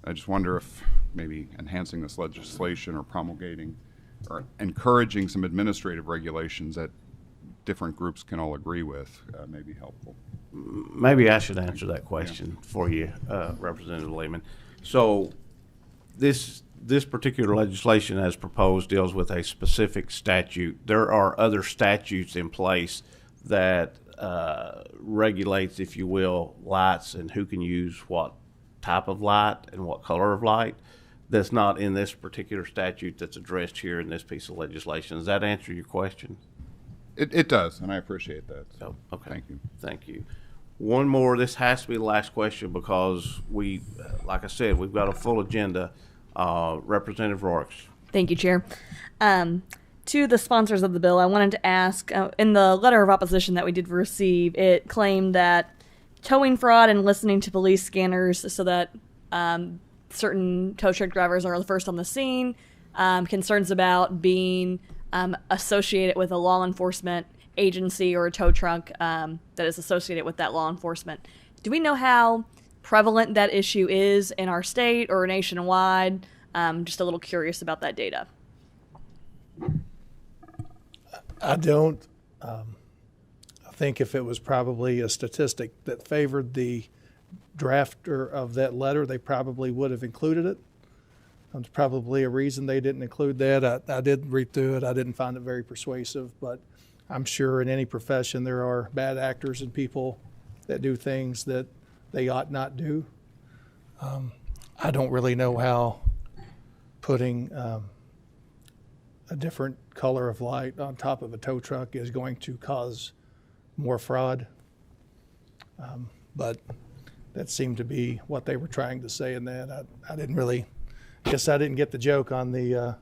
I just wonder if maybe enhancing this legislation or promulgating or encouraging some administrative regulations that different groups can all agree with may be helpful. Maybe I should answer that question for you, Representative Lehman. So this particular legislation as proposed deals with a specific statute. There are other statutes in place that regulates, if you will, lights and who can use what type of light and what color of light. That's not in this particular statute that's addressed here in this piece of legislation. Does that answer your question? It does, and I appreciate that. So, okay. Thank you. Thank you. One more. This has to be the last question because we, like I said, we've got a full agenda. Representative Rorks. Thank you, Chair. To the sponsors of the bill, I wanted to ask, in the letter of opposition that we did receive, it claimed that towing fraud and listening to police scanners so that certain tow truck drivers are the first on the scene, concerns about being associated with a law enforcement agency or a tow truck that is associated with that law enforcement. Do we know how prevalent that issue is in our state or nationwide? Just a little curious about that data. I don't. I think if it was probably a statistic that favored the drafter of that letter, they probably would have included it. There's probably a reason they didn't include that. I did read through it. I didn't find it very persuasive, but I'm sure in any profession there are bad actors and people that do things that they ought not do. I don't really know how putting a different color of light on top of a tow truck is going to cause more fraud. But that seemed to be what they were trying to say in that. I didn't really, guess I didn't get the joke on the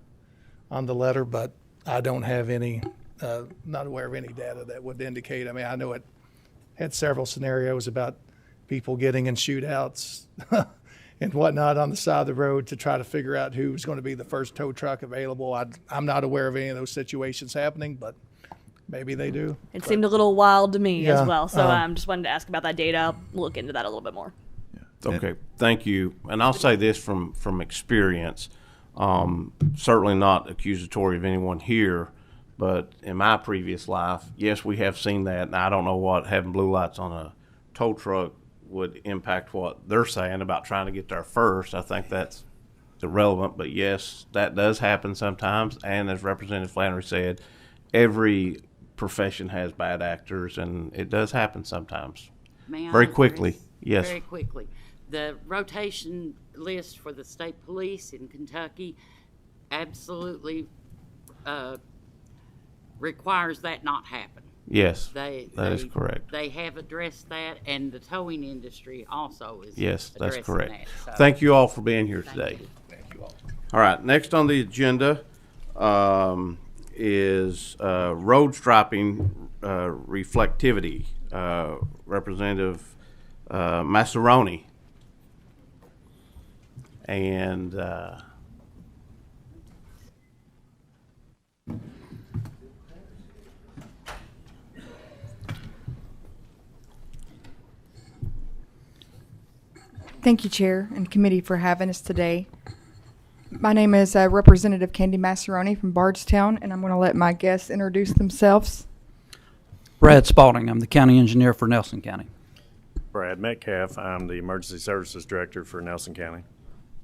letter, but I don't have any, not aware of any data that would indicate. I mean, I know it had several scenarios about people getting in shootouts and whatnot on the side of the road to try to figure out who was going to be the first tow truck available. I'm not aware of any of those situations happening, but maybe they do. It seemed a little wild to me Yeah, as well, so just wanted to ask about that data. I'll look into that a little bit more. Okay, thank you. And I'll say this from experience, certainly not accusatory of anyone here, but in my previous life, yes, we have seen that, and I don't know what having blue lights on a tow truck would impact what they're saying about trying to get there first. I think that's irrelevant, but yes, that does happen sometimes, and as Representative Flannery said, every profession has bad actors, and it does happen sometimes. May I Very address? quickly, yes. Very quickly. The rotation list for the state police in Kentucky absolutely requires that not happen. Yes, that is correct. They have addressed that, and the towing industry also is Yes, that's addressing correct. that, so. Thank you all for being here today. Thank you all. All right, next on the agenda, is road striping reflectivity. Representative Massaroni. And thank you, Chair and Committee, for having us today. My name is Representative Candy Massaroni from Bardstown, and I'm going to let my guests introduce themselves. Brad Spalding, I'm the County Engineer for Nelson County. Brad Metcalf, I'm the Emergency Services Director for Nelson County.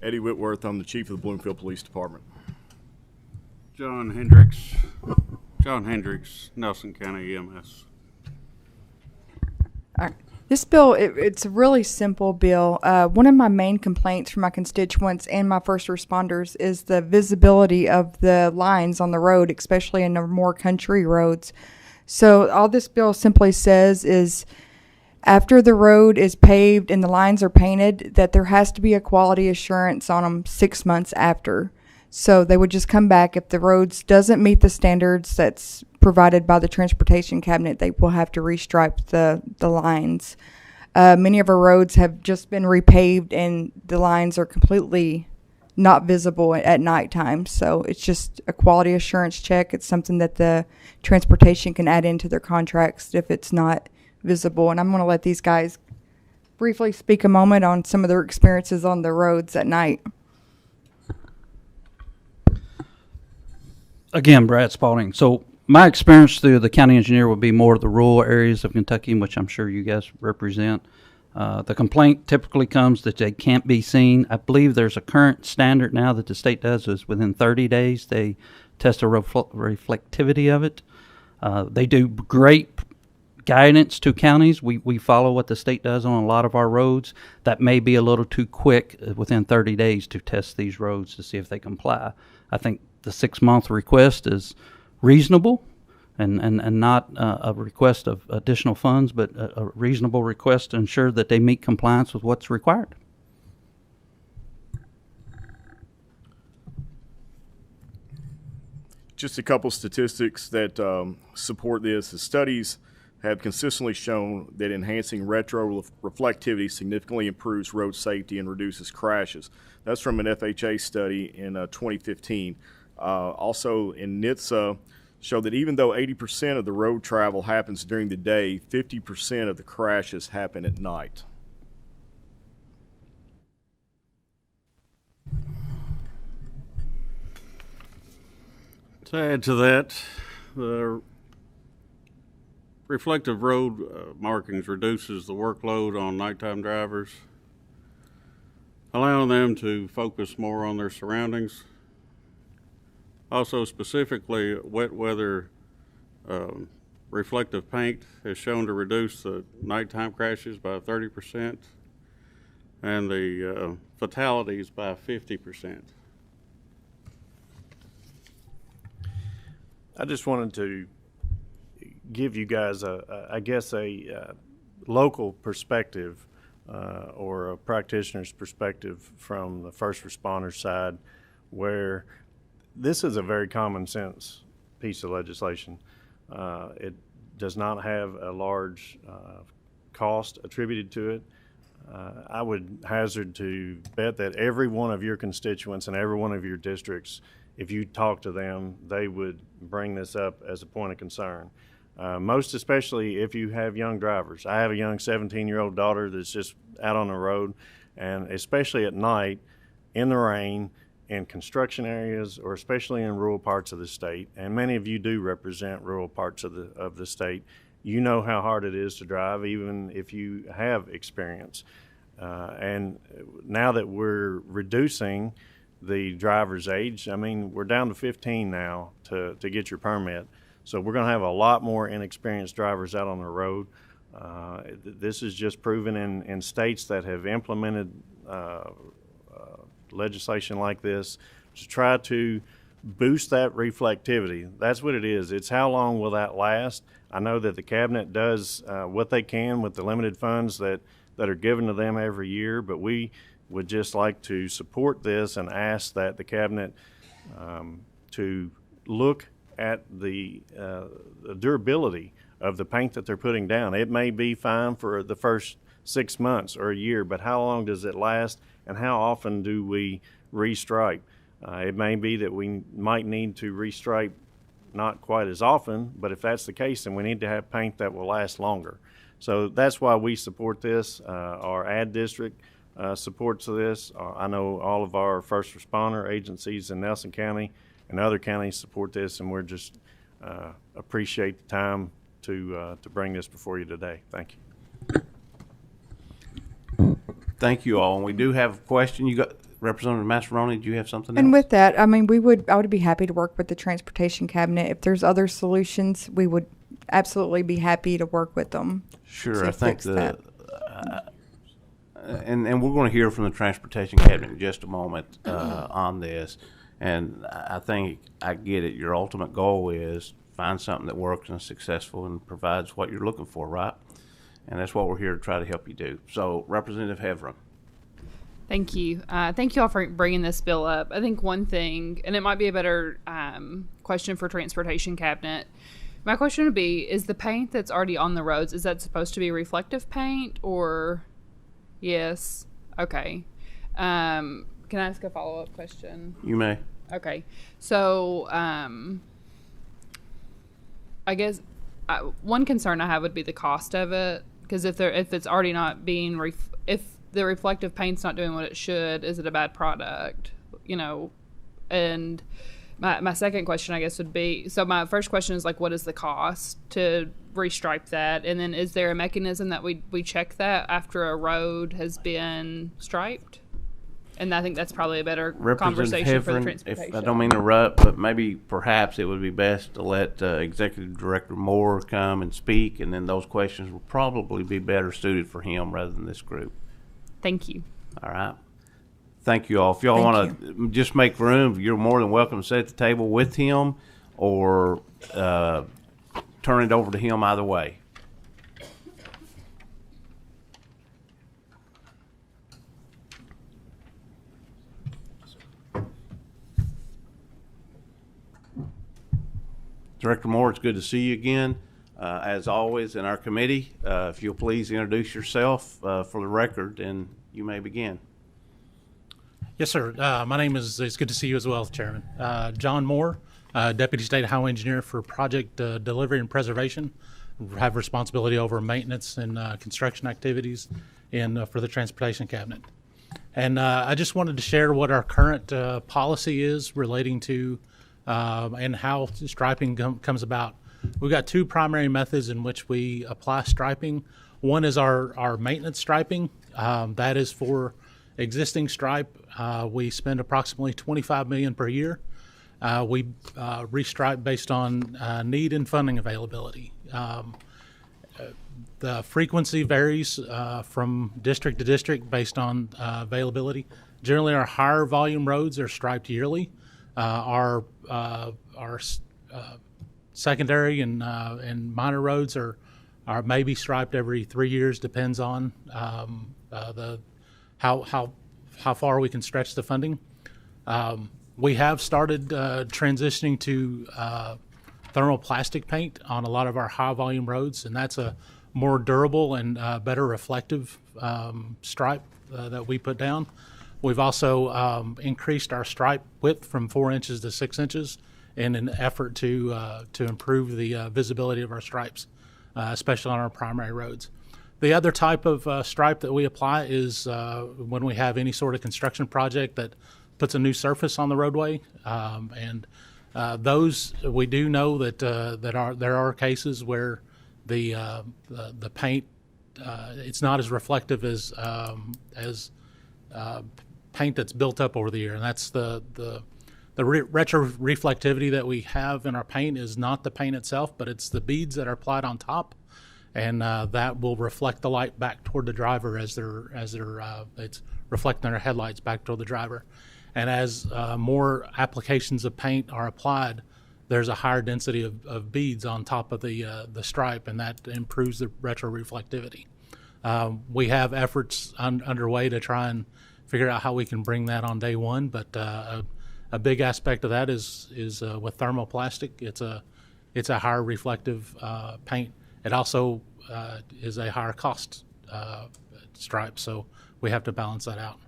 Eddie Whitworth, I'm the Chief of the Bloomfield Police Department. John Hendricks, Nelson County EMS. All right. This bill, it's a really simple bill. One of my main complaints from my constituents and my first responders is the visibility of the lines on the road, especially in the more country roads. So all this bill simply says is after the road is paved and the lines are painted, that there has to be a quality assurance on them 6 months after. So they would just come back if the roads doesn't meet the standards that's provided by the Transportation Cabinet, they will have to restripe the lines. Many of our roads have just been repaved and the lines are completely not visible at nighttime. So it's just a quality assurance check. It's something that the transportation can add into their contracts if it's not visible. And I'm going to let these guys briefly speak a moment on some of their experiences on the roads at night. Again, Brad Spalding. So my experience through the county engineer would be more of the rural areas of Kentucky, which I'm sure you guys represent. The complaint typically comes that they can't be seen. I believe there's a current standard now that the state does is within 30 days they test the reflectivity of it. They do great guidance to counties. We follow what the state does on a lot of our roads. That may be a little too quick within 30 days to test these roads to see if they comply. I think the 6-month request is reasonable and not a request of additional funds, but a reasonable request to ensure that they meet compliance with what's required. Just a couple statistics that support this. The studies have consistently shown that enhancing reflectivity significantly improves road safety and reduces crashes. That's from an FHA study in 2015. Also in NHTSA showed that even though 80% of the road travel happens during the day, 50% of the crashes happen at night. To add to that, the reflective road markings reduces the workload on nighttime drivers, allowing them to focus more on their surroundings. Also, specifically, wet weather reflective paint is shown to reduce the nighttime crashes by 30% and the fatalities by 50%. I just wanted to give you guys a local perspective or a practitioner's perspective from the first responder side, where this is a very common sense piece of legislation. It does not have a large cost attributed to it. I would hazard to bet that every one of your constituents in every one of your districts, if you talk to them, they would bring this up as a point of concern. Most especially if you have young drivers. I have a young 17-year-old daughter that's just out on the road, and especially at night, in the rain, in construction areas, or especially in rural parts of the state, and many of you do represent rural parts of the state, you know how hard it is to drive, even if you have experience. And now that we're reducing the driver's age, I mean, we're down to 15 now to get your permit. So we're going to have a lot more inexperienced drivers out on the road. This is just proven in states that have implemented legislation like this to try to boost that reflectivity. That's what it is. It's how long will that last? I know that the cabinet does what they can with the limited funds that are given to them every year, but we would just like to support this and ask that the cabinet to look at the durability of the paint that they're putting down. It may be fine for the first 6 months or a year, but how long does it last, and how often do we restripe? It may be that we might need to restripe not quite as often, but if that's the case, then we need to have paint that will last longer. So that's why we support this. Our ad district supports this. I know all of our first responder agencies in Nelson County and other counties support this, and we're just appreciate the time to bring this before you today. Thank you. Thank you all. And we do have a question. You got Representative Mascheroni. Do you have something And else? with that, I mean, I would be happy to work with the Transportation Cabinet. If there's other solutions, we would absolutely be happy to work with them. Sure, to I think fix that. and we're going to hear from the Transportation Cabinet in just a moment on this. And I think I get it. Your ultimate goal is find something that works and is successful and provides what you're looking for, right? And that's what we're here to try to help you do. So, Representative Heverin. Thank you. Thank you all for bringing this bill up. I think one thing, and it might be a better question for Transportation Cabinet. My question would be, is the paint that's already on the roads, is that supposed to be reflective paint or yes? Okay. Can I ask a follow-up question? You may. Okay. So, I guess one concern I have would be the cost of it, because if it's already not being if the reflective paint's not doing what it should, is it a bad product? You know, and my second question, I guess, would be, so my first question is, like, what is the cost to restripe that? And then is there a mechanism that we check that after a road has been striped? And I think that's probably a better conversation for the transportation. If I don't mean to interrupt, but maybe perhaps it would be best to let Executive Director Moore come and speak, and then those questions will probably be better suited for him rather than this group. Thank you. All right. Thank you all. If y'all want to just make room, you're more than welcome to sit at the table with him or turn it over to him either way. Director Moore, it's good to see you again. As always, in our committee, if you'll please introduce yourself for the record, and you may begin. Yes, sir. My name is, it's good to see you as well, Chairman. John Moore, Deputy State Highway Engineer for Project Delivery and Preservation. I have responsibility over maintenance and construction activities for the Transportation Cabinet. And I just wanted to share what our current policy is relating to and how striping comes about. We've got two primary methods in which we apply striping. One is our maintenance striping. That is for existing stripe. We spend approximately $25 million per year. We restripe based on need and funding availability. The frequency varies from district to district based on availability. Generally, our higher volume roads are striped yearly. Our secondary and minor roads are maybe striped every 3 years. Depends on how far we can stretch the funding. We have started transitioning to thermoplastic paint on a lot of our high volume roads, and that's a more durable and better reflective stripe that we put down. We've also increased our stripe width from 4 inches to 6 inches in an effort to improve the visibility of our stripes, especially on our primary roads. The other type of stripe that we apply is when we have any sort of construction project that puts a new surface on the roadway, and those we do know that there are cases where the paint it's not as reflective as paint that's built up over the year, and that's the retro reflectivity that we have in our paint is not the paint itself, but it's the beads that are applied on top, and that will reflect the light back toward the driver as it's reflecting their headlights back toward the driver. And as more applications of paint are applied, there's a higher density of beads on top of the stripe, and that improves the retro reflectivity. We have efforts underway to try and figure out how we can bring that on day one, but a big aspect of that is with thermoplastic. It's a higher reflective paint. It also is a higher cost stripe, so we have to balance that out.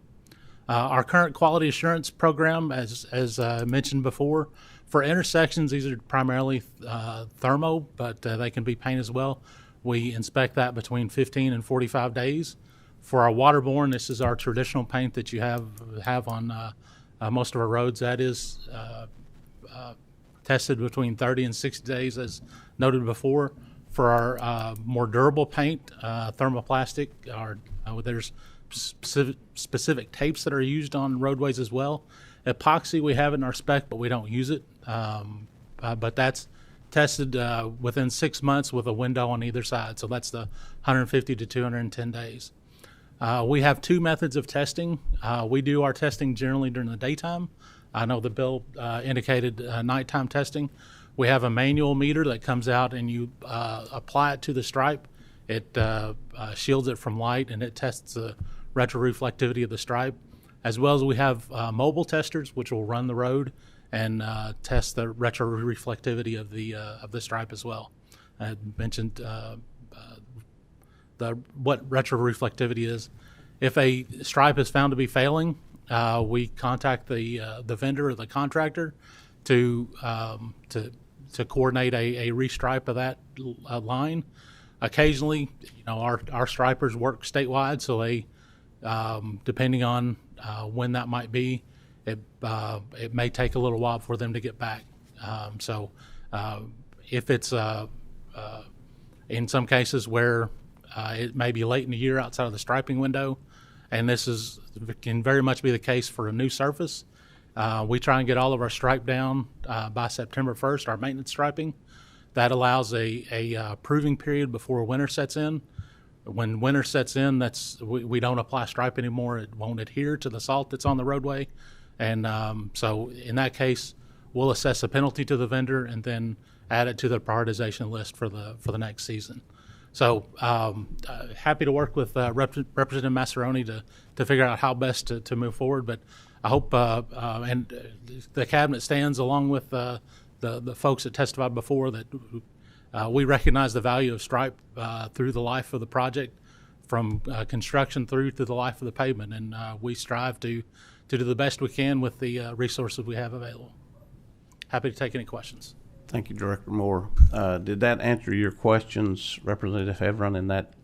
Our current quality assurance program, as mentioned before, for intersections, these are primarily thermo, but they can be paint as well. We inspect that between 15 and 45 days. For our waterborne, this is our traditional paint that you have on most of our roads. That is tested between 30 and 60 days, as noted before. For our more durable paint, thermoplastic, there's specific tapes that are used on roadways as well. Epoxy we have in our spec, but we don't use it. But that's tested within 6 months with a window on either side. So that's the 150 to 210 days. We have two methods of testing. We do our testing generally during the daytime. I know the bill indicated nighttime testing. We have a manual meter that comes out and you apply it to the stripe. It shields it from light and it tests the retroreflectivity of the stripe, as well as we have mobile testers which will run the road and test the retroreflectivity of the stripe as well. I mentioned what retroreflectivity is. If a stripe is found to be failing, we contact the vendor or the contractor to coordinate a restripe of that line. Occasionally, our stripers work statewide, so they, depending on when that might be, it may take a little while for them to get back. So if it's in some cases where it may be late in the year outside of the striping window, and this can very much be the case for a new surface, we try and get all of our stripe down by September 1st, our maintenance striping. That allows a proving period before winter sets in. When winter sets in, we don't apply stripe anymore. It won't adhere to the salt that's on the roadway. And so in that case, we'll assess a penalty to the vendor and then add it to the prioritization list for the next season. So happy to work with Representative Massaroni to figure out how best to move forward. But I hope and the cabinet stands along with the folks that testified before that we recognize the value of stripe through the life of the project, from construction through to the life of the pavement, and we strive to do the best we can with the resources we have available. Happy to take any questions. Thank you, Director Moore. Did that answer your questions, Representative Hevron, in that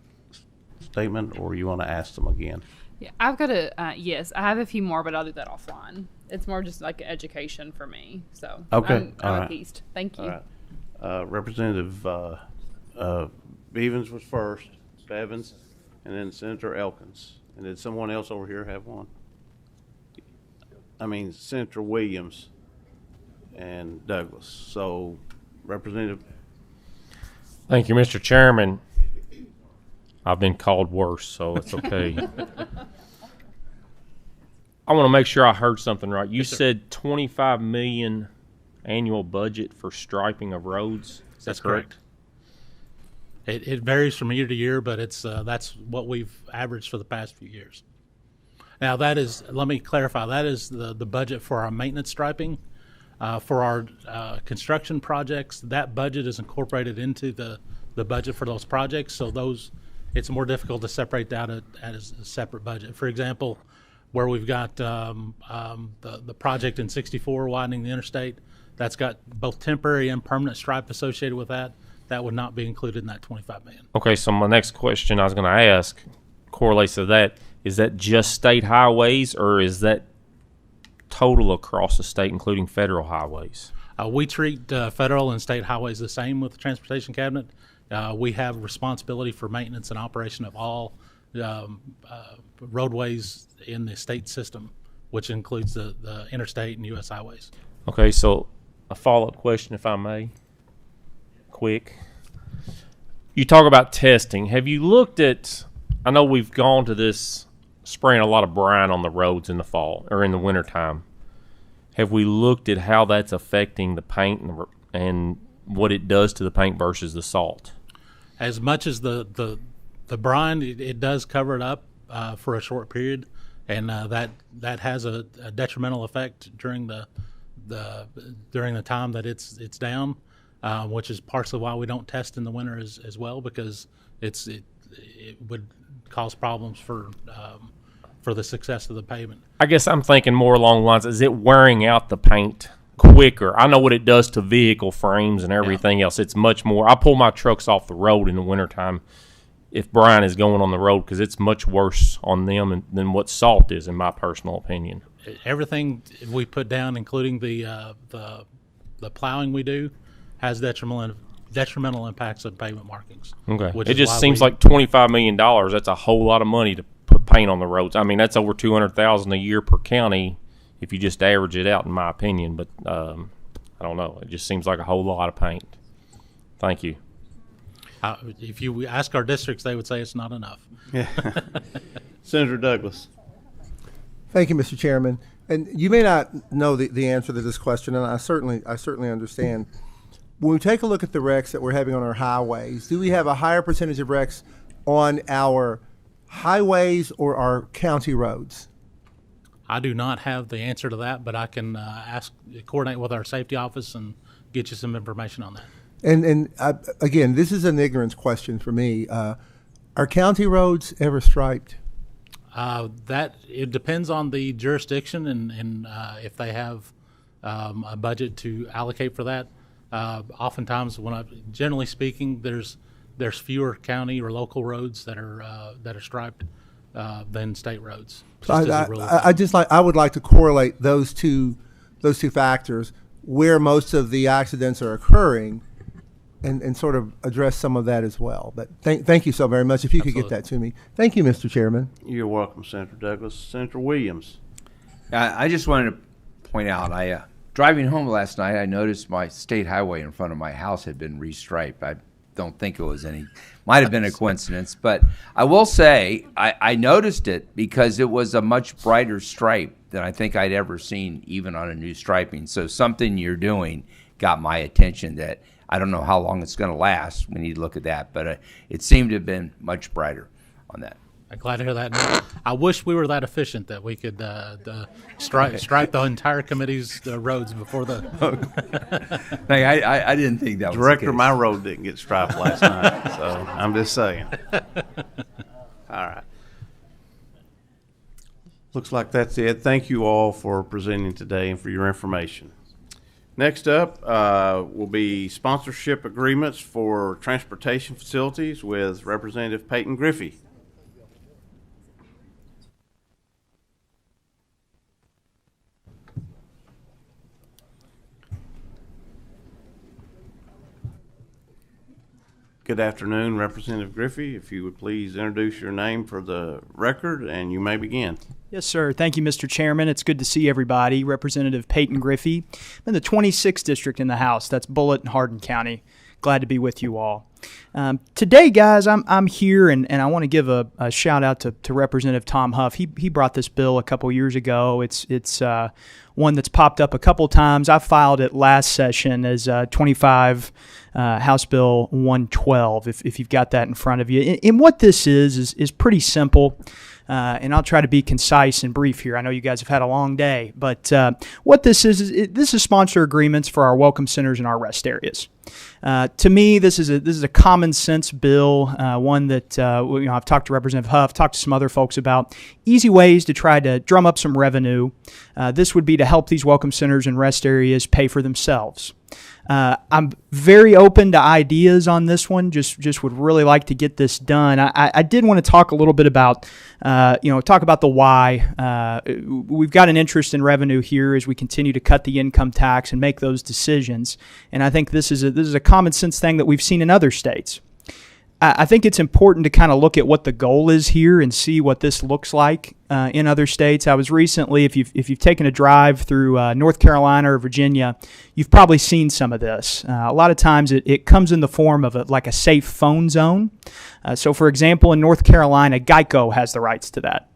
statement, or you want to ask them again? Yeah, I've got yes, I have a few more, but I'll do that offline. It's more just like education for me. So okay, I'm appeased. Thank you. All right. Representative Bevins was first, Bevins, and then Senator Elkins. And did someone else over here have one? I mean, Senator Williams and Douglas. So, Representative. Thank you, Mr. Chairman. I've been called worse, so it's okay. I want to make sure I heard something right. You said $25 million annual budget for striping of roads. Is that correct? It varies from year to year, but it's that's what we've averaged for the past few years. Now that is, let me clarify, that is the budget for our maintenance striping. For our construction projects, that budget is incorporated into the budget for those projects. So it's more difficult to separate that as a separate budget. For example, where we've got the project in 64 widening the interstate, that's got both temporary and permanent stripe associated with that. That would not be included in that $25 million. Okay, so my next question I was going to ask correlates to that. Is that just state highways, or is that total across the state, including federal highways? We treat federal and state highways the same with the Transportation Cabinet. We have responsibility for maintenance and operation of all roadways in the state system, which includes the interstate and U.S. highways. Okay, so a follow-up question, if I may, quick. You talk about testing. Have you looked at, I know we've gone to this spraying a lot of brine on the roads in the fall or in the wintertime. Have we looked at how that's affecting the paint and what it does to the paint versus the salt? As much as the brine, it does cover it up for a short period, and that has a detrimental effect during the time that it's down, which is partially why we don't test in the winter as well, because it would cause problems for the success of the pavement. I guess I'm thinking more along the lines, is it wearing out the paint quicker? I know what it does to vehicle frames and everything else. It's much more. I pull my trucks off the road in the wintertime if Brian is going on the road, because it's much worse on them than what salt is, in my personal opinion. Everything we put down, including the plowing we do, has detrimental impacts on pavement markings. Okay. It just seems like $25 million. That's a whole lot of money to put paint on the roads. I mean, that's over $200,000 a year per county if you just average it out, in my opinion. But I don't know. It just seems like a whole lot of paint. Thank you. If you ask our districts, they would say it's not enough. Yeah. Senator Douglas. Thank you, Mr. Chairman. And you may not know the answer to this question, and I certainly understand. When we take a look at the wrecks that we're having on our highways, do we have a higher percentage of wrecks on our highways or our county roads? I do not have the answer to that, but I can coordinate with our safety office and get you some information on that. And again, this is an ignorance question for me. Are county roads ever striped? That it depends on the jurisdiction and if they have a budget to allocate for that. Oftentimes, generally speaking, there's fewer county or local roads that are striped than state roads. So I would like to correlate those two factors, where most of the accidents are occurring, and sort of address some of that as well. But thank you so very much. If you could get that to me. Thank you, Mr. Chairman. You're welcome, Senator Douglas. Senator Williams. I just wanted to point out, driving home last night, I noticed my state highway in front of my house had been restriped. I don't think it was might have been a coincidence, but I will say I noticed it because it was a much brighter stripe than I think I'd ever seen, even on a new striping. So something you're doing got my attention that I don't know how long it's going to last. We need to look at that, but it seemed to have been much brighter on that. I'm glad to hear that. I wish we were that efficient that we could stripe the entire committee's roads before the. I didn't think that was Director, the case. my road didn't get striped last night, so I'm just saying. All right. Looks like that's it. Thank you all for presenting today and for your information. Next up will be sponsorship agreements for transportation facilities with Representative Peyton Griffey. Good afternoon, Representative Griffey. If you would please introduce your name for the record, and you may begin. Yes, sir. Thank you, Mr. Chairman. It's good to see everybody. Representative Peyton Griffey. I'm in the 26th District in the House. That's Bullitt and Hardin County. Glad to be with you all. Today, guys, I'm here, and I want to give a shout out to Representative Tom Huff. He brought this bill a couple years ago. It's one that's popped up a couple times. I filed it last session as 25 House Bill 112, if you've got that in front of you. And what this is pretty simple. And I'll try to be concise and brief here. I know you guys have had a long day, but what this is this is sponsor agreements for our welcome centers and our rest areas. To me, this is a common sense bill, one that I've talked to Representative Huff, talked to some other folks about easy ways to try to drum up some revenue. This would be to help these welcome centers and rest areas pay for themselves. I'm very open to ideas on this one. Just would really like to get this done. I did want to talk a little bit about, talk about the why. We've got an interest in revenue here as we continue to cut the income tax and make those decisions. And I think this is a common sense thing that we've seen in other states. I think it's important to kind of look at what the goal is here and see what this looks like in other states. I was recently, if you've taken a drive through North Carolina or Virginia, you've probably seen some of this. A lot of times it comes in the form of like a safe phone zone. So, for example, in North Carolina, Geico has the rights to that.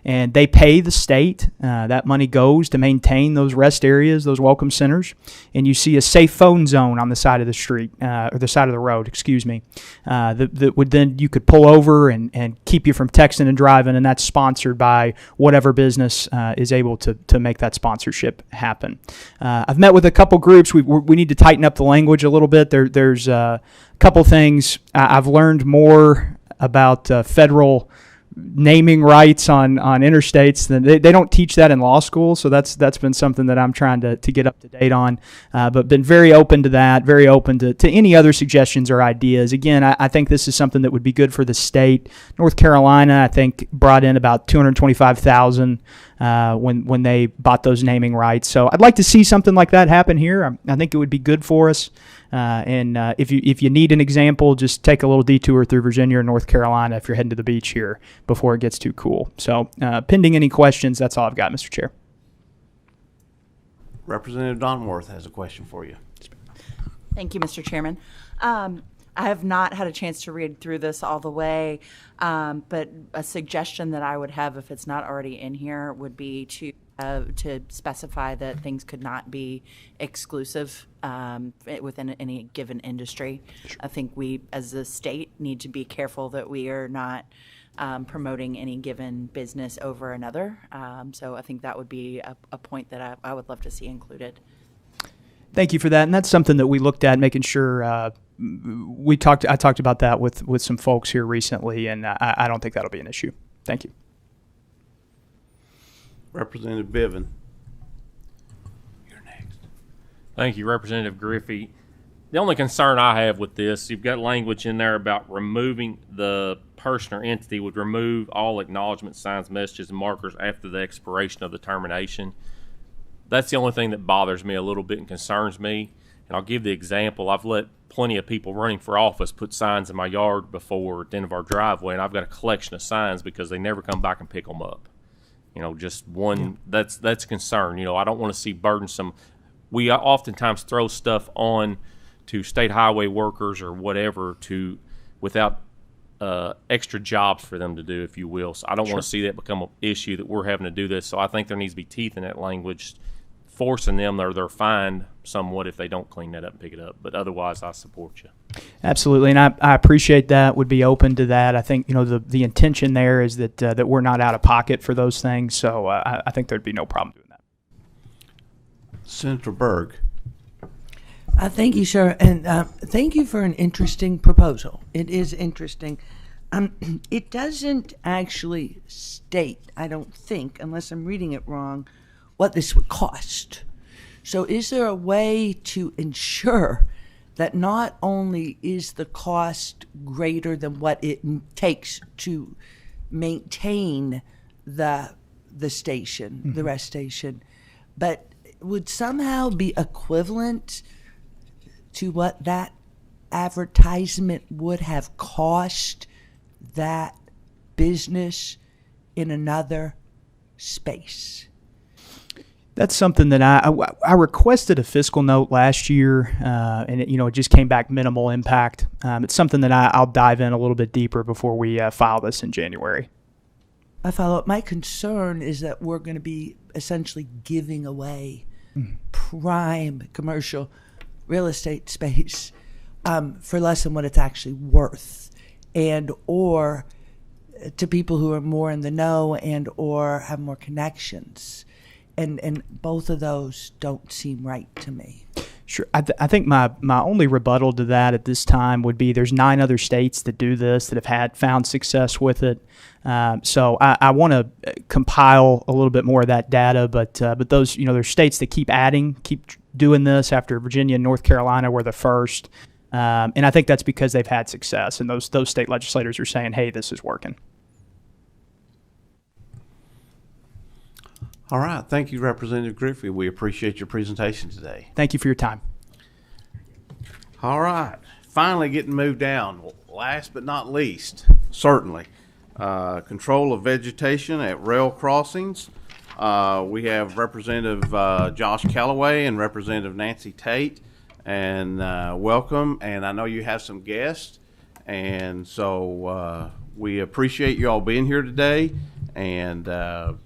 And they pay the state. That money goes to maintain those rest areas, those welcome centers. And you see a safe phone zone on the side of the street, or the side of the road, excuse me, that would then you could pull over and keep you from texting and driving, and that's sponsored by whatever business is able to make that sponsorship happen. I've met with a couple groups. We need to tighten up the language a little bit. There's a couple things. I've learned more about federal naming rights on interstates than they don't teach that in law school. So that's been something that I'm trying to get up to date on. But been very open to that, very open to any other suggestions or ideas. Again, I think this is something that would be good for the state. North Carolina, I think, brought in about $225,000 when they bought those naming rights. So I'd like to see something like that happen here. I think it would be good for us. And if you need an example, just take a little detour through Virginia or North Carolina if you're heading to the beach here before it gets too cool. So pending any questions, that's all I've got, Mr. Chair. Representative Donworth has a question for you. Thank you, Mr. Chairman. I have not had a chance to read through this all the way, but a suggestion that I would have, if it's not already in here, would be to specify that things could not be exclusive within any given industry. Sure. I think we, as a state, need to be careful that we are not promoting any given business over another. So I think that would be a point that I would love to see included. Thank you for that, and that's something that we looked at, making sure I talked about that with some folks here recently, and I don't think that'll be an issue. Thank you. Representative Bivens. Thank you, Representative Griffey. The only concern I have with this, you've got language in there about removing the person or entity would remove all acknowledgement signs, messages, and markers after the expiration of the termination. That's the only thing that bothers me a little bit and concerns me. And I'll give the example. I've let plenty of people running for office put signs in my yard before at the end of our driveway, and I've got a collection of signs because they never come back and pick them up. You know, just one, that's a concern. You know, I don't want to see burdensome. We oftentimes throw stuff on to state highway workers or whatever without extra jobs for them to do, if you will. So I don't want to see that become an issue that we're having to do this. So I think there needs to be teeth in that language, forcing them, or they're fined somewhat if they don't clean that up and pick it up. But otherwise, I support you. Absolutely, and I appreciate that. Would be open to that. I think the intention there is that we're not out of pocket for those things. So I think there'd be no problem doing that. Senator Berg. Thank you, sir, and thank you for an interesting proposal. It is interesting. It doesn't actually state, I don't think, unless I'm reading it wrong, what this would cost. So is there a way to ensure that not only is the cost greater than what it takes to maintain the station, the rest station, but would somehow be equivalent to what that advertisement would have cost that business in another space? That's something that I requested a fiscal note last year, and it just came back minimal impact. It's something that I'll dive in a little bit deeper before we file this in January. I follow up. My concern is that we're going to be essentially giving away prime commercial real estate space for less than what it's actually worth, and or to people who are more in the know and or have more connections. And both of those don't seem right to me. Sure. I think my only rebuttal to that at this time would be there's 9 other states that do this, that have found success with it. So I want to compile a little bit more of that data, but those, there's states that keep doing this after Virginia and North Carolina were the first. And I think that's because they've had success, and those state legislators are saying, hey, this is working. All right. Thank you, Representative Griffey. We appreciate your presentation today. Thank you for your time. All right. Finally getting moved down. Last but not least, certainly, control of vegetation at rail crossings. We have Representative Josh Callaway and Representative Nancy Tate. And welcome. And I know you have some guests. And so we appreciate you all being here today. And the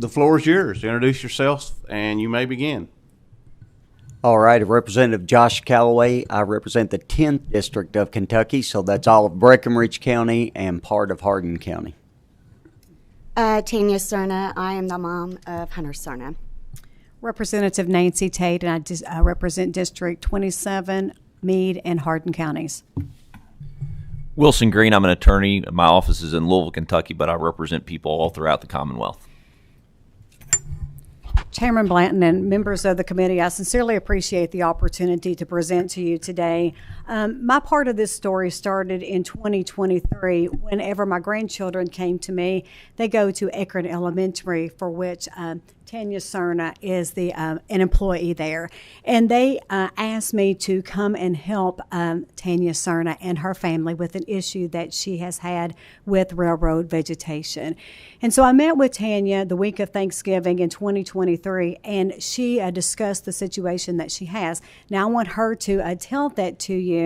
floor is yours. Introduce yourself, and you may begin. All right, Representative Josh Callaway. I represent the 10th District of Kentucky, so that's all of Breckinridge County and part of Hardin County. Tanya Cerna. I am the mom of Hunter Cerna. Representative Nancy Tate, and I represent District 27, Meade, and Hardin counties. Wilson Green. I'm an attorney. My office is in Louisville, Kentucky, but I represent people all throughout the Commonwealth. Chairman Blanton and members of the committee, I sincerely appreciate the opportunity to present to you today. My part of this story started in 2023. Whenever my grandchildren came to me, they go to Akron Elementary, for which Tanya Cerna is an employee there. And they asked me to come and help Tanya Cerna and her family with an issue that she has had with railroad vegetation. And so I met with Tanya the week of Thanksgiving in 2023, and she discussed the situation that she has. Now, I want her to tell that to you.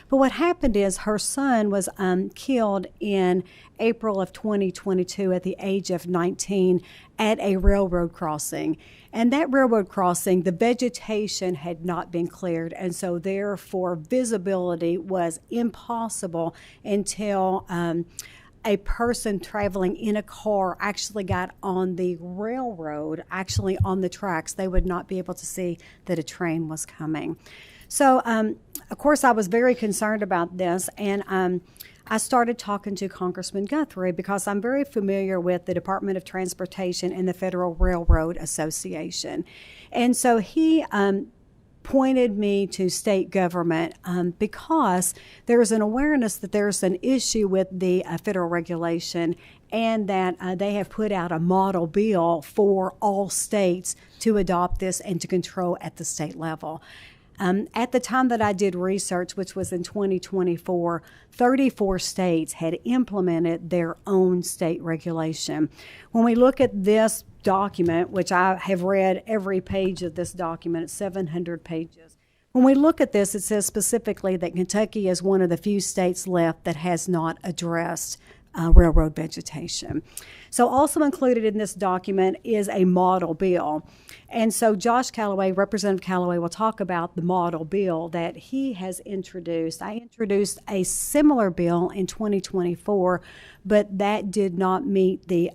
But what happened is her son was killed in April of 2022 at the age of 19 at a railroad crossing. And that railroad crossing, the vegetation had not been cleared, and so therefore visibility was impossible until a person traveling in a car actually got on the railroad, actually on the tracks. They would not be able to see that a train was coming. So, of course, I was very concerned about this, and I started talking to Congressman Guthrie because I'm very familiar with the Department of Transportation and the Federal Railroad Association. And so he pointed me to state government because there's an awareness that there's an issue with the federal regulation, and that they have put out a model bill for all states to adopt this and to control at the state level. At the time that I did research, which was in 2024, 34 states had implemented their own state regulation. When we look at this document, which I have read every page of this document, it's 700 pages. When we look at this, it says specifically that Kentucky is one of the few states left that has not addressed railroad vegetation. So also included in this document is a model bill. And so Josh Callaway, Representative Callaway, will talk about the model bill that he has introduced. I introduced a similar bill in 2024, but that did not meet the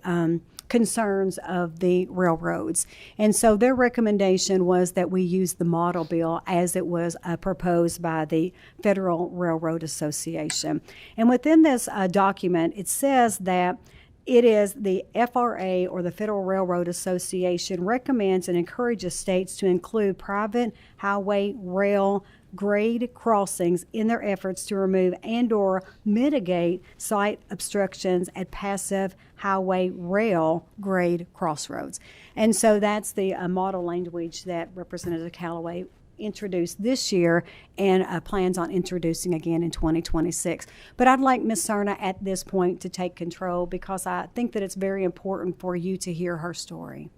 concerns of the railroads. And so their recommendation was that we use the model bill as it was proposed by the Federal Railroad Association. And within this document, it says that it is the FRA, or the Federal Railroad Association, recommends and encourages states to include private highway rail grade crossings in their efforts to remove and or mitigate site obstructions at passive highway rail grade crossroads. And so that's the model language that Representative Callaway introduced this year and plans on introducing again in 2026. But I'd like Ms. Cerna at this point to take control because I think that it's very important for you to hear her story.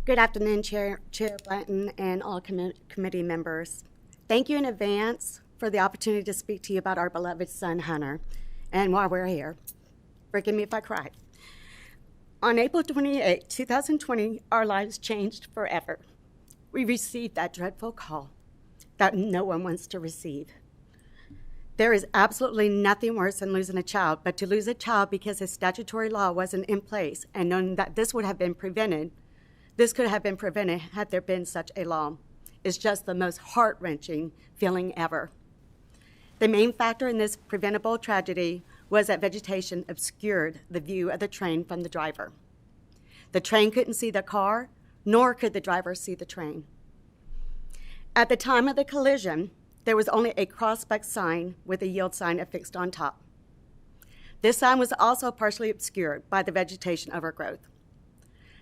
Good afternoon, Chair Blanton and all committee members. Thank you in advance for the opportunity to speak to you about our beloved son, Hunter, and why we're here. Forgive me if I cry. On April 28, 2020, our lives changed forever. We received that dreadful call that no one wants to receive. There is absolutely nothing worse than losing a child, but to lose a child because a statutory law wasn't in place and knowing that this could have been prevented had there been such a law, is just the most heart-wrenching feeling ever. The main factor in this preventable tragedy was that vegetation obscured the view of the train from the driver. The train couldn't see the car, nor could the driver see the train. At the time of the collision, there was only a crossbuck sign with a yield sign affixed on top. This sign was also partially obscured by the vegetation overgrowth.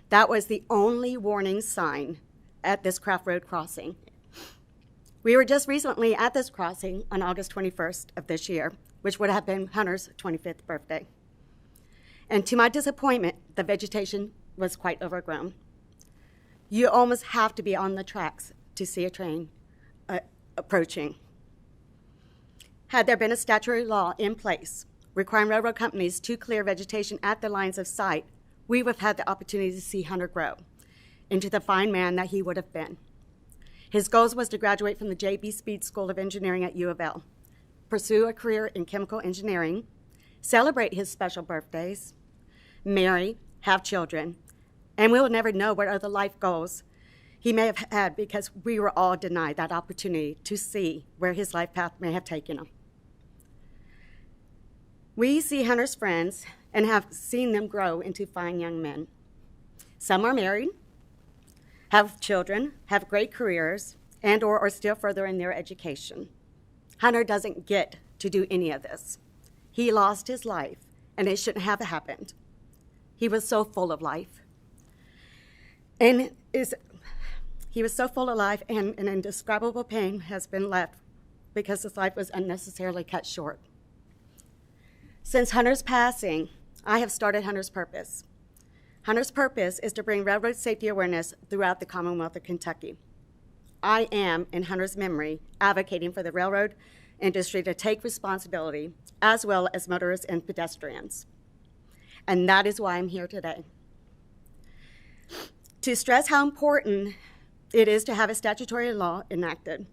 That was the only warning sign at this Craft Road crossing. We were just recently at this crossing on August 21st of this year, which would have been Hunter's 25th birthday. And to my disappointment, the vegetation was quite overgrown. You almost have to be on the tracks to see a train approaching. Had there been a statutory law in place, requiring railroad companies to clear vegetation at the lines of sight, we would have had the opportunity to see Hunter grow into the fine man that he would have been. His goals was to graduate from the J.B. Speed School of Engineering at U of L, pursue a career in chemical engineering, celebrate his special birthdays, marry, have children, and we will never know what other life goals he may have had because we were all denied that opportunity to see where his life path may have taken him. We see Hunter's friends and have seen them grow into fine young men. Some are married, have children, have great careers, and or are still further in their education. Hunter doesn't get to do any of this. He lost his life, and it shouldn't have happened. He was so full of life. He was so full of life, and an indescribable pain has been left because his life was unnecessarily cut short. Since Hunter's passing, I have started Hunter's Purpose. Hunter's Purpose is to bring railroad safety awareness throughout the Commonwealth of Kentucky. I am, in Hunter's memory, advocating for the railroad industry to take responsibility, as well as motorists and pedestrians. And that is why I'm here today. To stress how important it is to have a statutory law enacted.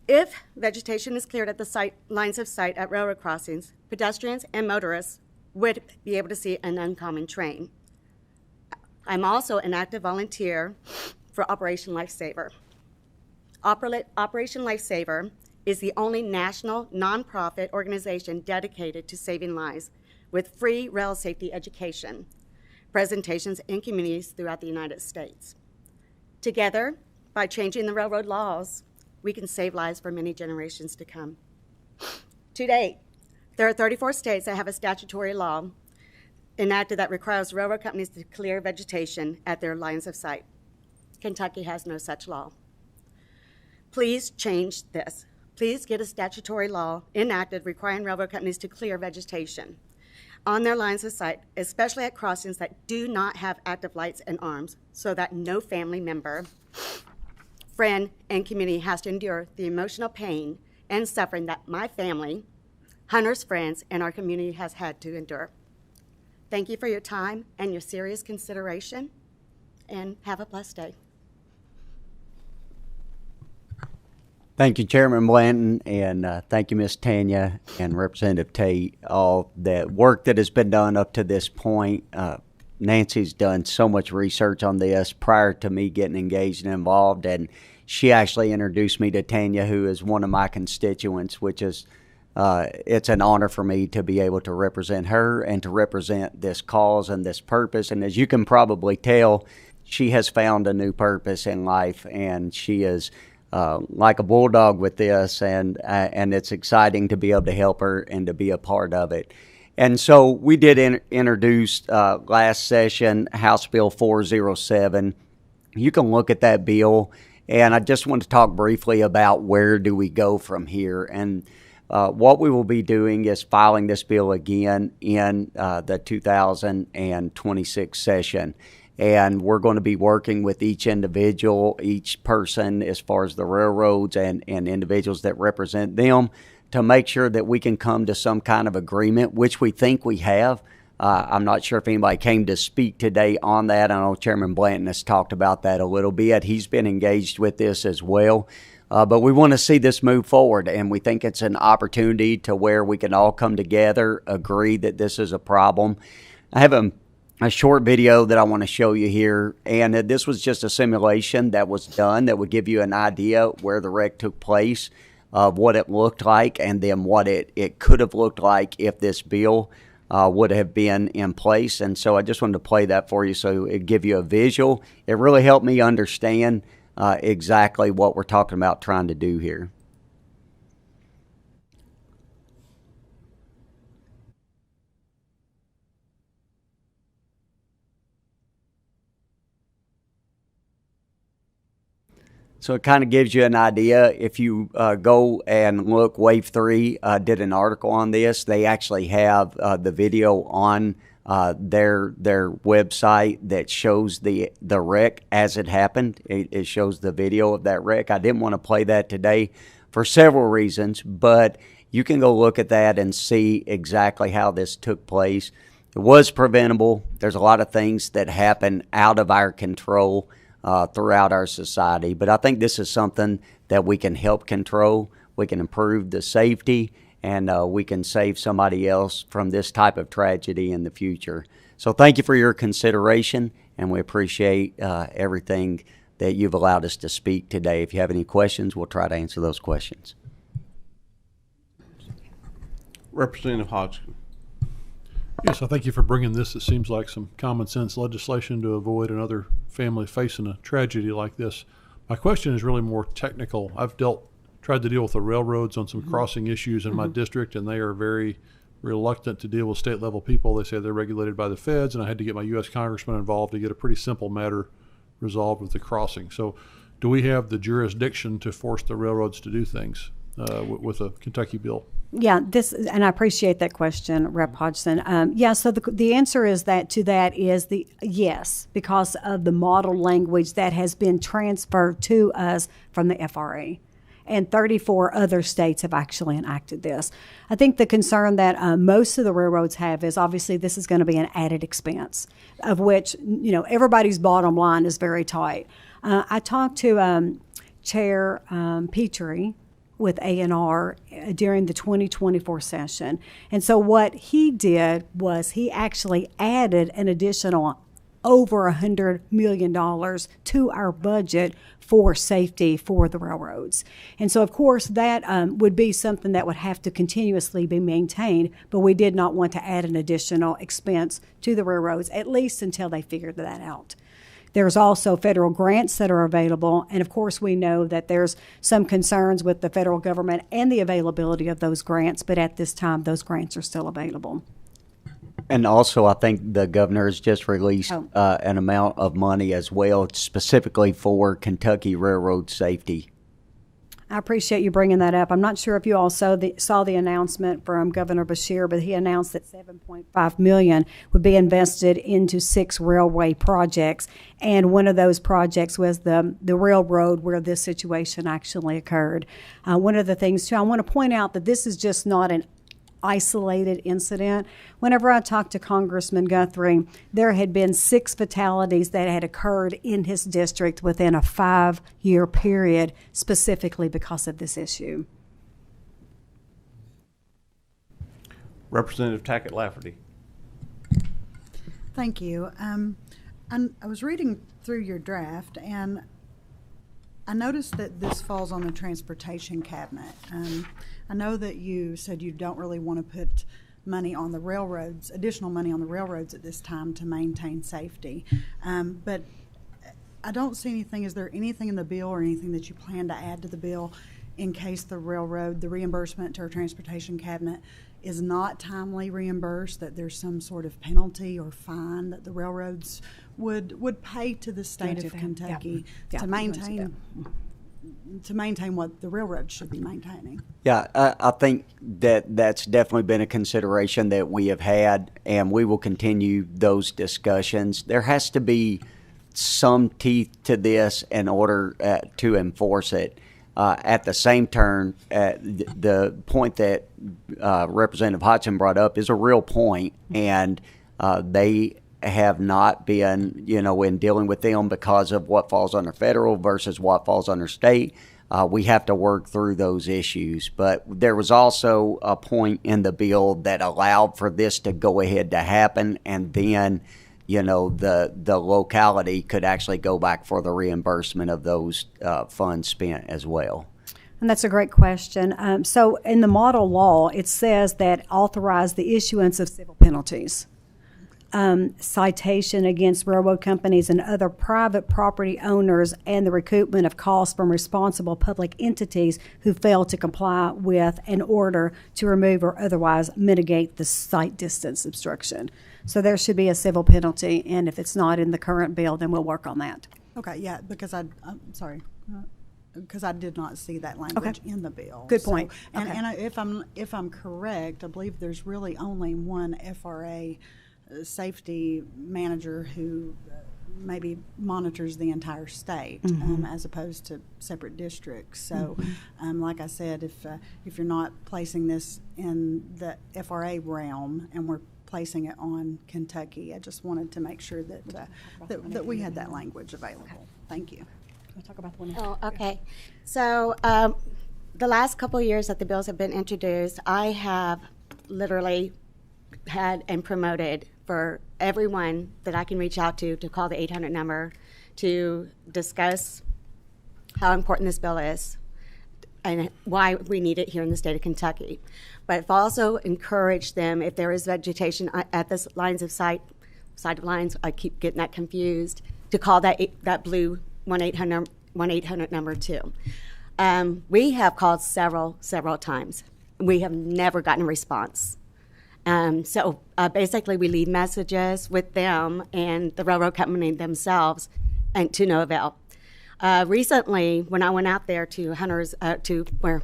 If vegetation is cleared at the lines of sight at railroad crossings, pedestrians and motorists would be able to see an oncoming train. I'm also an active volunteer for Operation Lifesaver. Operation Lifesaver is the only national nonprofit organization dedicated to saving lives with free rail safety education, presentations in communities throughout the United States. Together, by changing the railroad laws, we can save lives for many generations to come. To date, there are 34 states that have a statutory law enacted that requires railroad companies to clear vegetation at their lines of sight. Kentucky has no such law. Please change this. Please get a statutory law enacted requiring railroad companies to clear vegetation on their lines of sight, especially at crossings that do not have active lights and arms, so that no family member, friend, and community has to endure the emotional pain and suffering that my family, Hunter's friends, and our community has had to endure. Thank you for your time and your serious consideration, and have a blessed day. Thank you, Chairman Blanton, and thank you, Ms. Tanya and Representative Tate. All the work that has been done up to this point, Nancy's done so much research on this prior to me getting engaged and involved, and she actually introduced me to Tanya, who is one of my constituents, which is it's an honor for me to be able to represent her and to represent this cause and this purpose. And as you can probably tell, she has found a new purpose in life, and she is like a bulldog with this, and it's exciting to be able to help her and to be a part of it. And so we did introduce last session House Bill 407. You can look at that bill, and I just want to talk briefly about where do we go from here. And what we will be doing is filing this bill again in the 2026 session. And we're going to be working with each individual, each person, as far as the railroads and individuals that represent them, to make sure that we can come to some kind of agreement, which we think we have. I'm not sure if anybody came to speak today on that. I know Chairman Blanton has talked about that a little bit. He's been engaged with this as well. But we want to see this move forward, and we think it's an opportunity to where we can all come together, agree that this is a problem. I have a short video that I want to show you here, and this was just a simulation that was done that would give you an idea where the wreck took place, of what it looked like, and then what it could have looked like if this bill would have been in place. And so I just wanted to play that for you so it give you a visual. It really helped me understand exactly what we're talking about trying to do here. So it kind of gives you an idea. If you go and look, Wave 3 did an article on this. They actually have the video on their website that shows the wreck as it happened. It shows the video of that wreck. I didn't want to play that today for several reasons, but You can go look at that and see exactly how this took place. It was preventable. There's a lot of things that happen out of our control throughout our society, but I think this is something that we can help control. We can improve the safety, and we can save somebody else from this type of tragedy in the future. So thank you for your consideration, and we appreciate everything that you've allowed us to speak today. If you have any questions, we'll try to answer those questions. Representative Hodgson. Yes, I thank you for bringing this. It seems like some common sense legislation to avoid another family facing a tragedy like this. My question is really more technical. I've tried to deal with the railroads on some crossing issues in my district, and they are very reluctant to deal with state level people. They say they're regulated by the feds, and I had to get my U.S. congressman involved to get a pretty simple matter resolved with the crossing. So do we have the jurisdiction to force the railroads to do things with a Kentucky bill? Yeah, and I appreciate that question, Rep. Hodgson. So the answer is yes, because of the model language that has been transferred to us from the FRA. And 34 other states have actually enacted this. I think the concern that most of the railroads have is obviously this is going to be an added expense, of which everybody's bottom line is very tight. I talked to Chair Petrie with A&R during the 2024 session. And so what he did was he actually added an additional over $100 million to our budget for safety for the railroads. And so, of course, that would be something that would have to continuously be maintained, but we did not want to add an additional expense to the railroads, at least until they figured that out. There's also federal grants that are available, and of course we know that there's some concerns with the federal government and the availability of those grants, but at this time those grants are still available. And also, I think the governor has just released an amount of money as well, specifically for Kentucky railroad safety. I appreciate you bringing that up. I'm not sure if you all saw the announcement from Governor Beshear, but he announced that $7.5 million would be invested into 6 railway projects, and one of those projects was the railroad where this situation actually occurred. One of the things, too, I want to point out that this is just not an isolated incident. Whenever I talked to Congressman Guthrie, there had been 6 fatalities that had occurred in his district within a 5-year period, specifically because of this issue. Representative Tackett Lafferty. Thank you. I was reading through your draft, and I noticed that this falls on the transportation cabinet. I know that you said you don't really want to put money on the railroads, additional money on the railroads at this time to maintain safety. But I don't see anything. Is there anything in the bill or anything that you plan to add to the bill in case the railroad, the reimbursement to our transportation cabinet is not timely reimbursed, that there's some sort of penalty or fine that the railroads would pay to the state of Kentucky to maintain what the railroad should be maintaining? Yeah, I think that's definitely been a consideration that we have had, and we will continue those discussions. There has to be some teeth to this in order to enforce it. At the same turn, the point that Representative Hodgson brought up is a real point, and they have not been, in dealing with them because of what falls under federal versus what falls under state. We have to work through those issues. But there was also a point in the bill that allowed for this to go ahead to happen, and then, the locality could actually go back for the reimbursement of those funds spent as well. And that's a great question. So in the model law, it says that authorize the issuance of civil penalties. Citation against railroad companies and other private property owners, and the recoupment of costs from responsible public entities who fail to comply with an order to remove or otherwise mitigate the sight distance obstruction. So there should be a civil penalty, and if it's not in the current bill, then we'll work on that. Okay, yeah, because I'm sorry. Because I did not see that language in the bill. Good point. So, and if I'm correct, I believe there's really only one FRA safety manager who maybe monitors the entire state as opposed to separate districts. So, like I said, if you're not placing this in the FRA realm and we're placing it on Kentucky, I just wanted to make sure that that we had that language available. Thank you. We'll talk about the one. Oh, okay. So the last couple of years that the bills have been introduced, I have literally had and promoted for everyone that I can reach out to call the 800 number to discuss how important this bill is and why we need it here in the state of Kentucky. But I've also encouraged them, if there is vegetation at the lines of sight of lines, I keep getting that confused, to call that blue 1-800 number too. We have called several times. We have never gotten a response. So basically we leave messages with them and the railroad company themselves, and to no avail. Recently, when I went out there to Hunter's, to where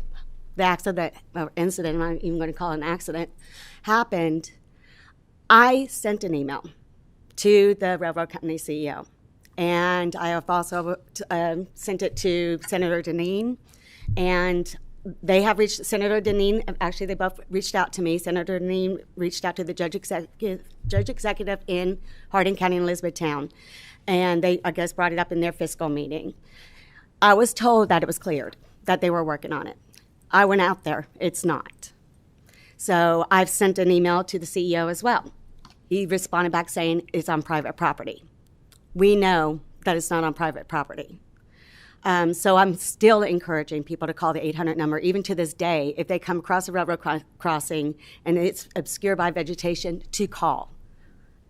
the accident, or incident, I'm not even going to call it an accident, happened, I sent an email to the railroad company CEO. And I have also sent it to Senator Deneen, and they have reached Senator Deneen. Actually, they both reached out to me. Senator Deneen reached out to the judge executive in Hardin County and Elizabethtown, and they, I guess, brought it up in their fiscal meeting. I was told that it was cleared, that they were working on it. I went out there. It's not. So I've sent an email to the CEO as well. He responded back saying it's on private property. We know that it's not on private property. So I'm still encouraging people to call the 800 number, even to this day, if they come across a railroad crossing and it's obscured by vegetation, to call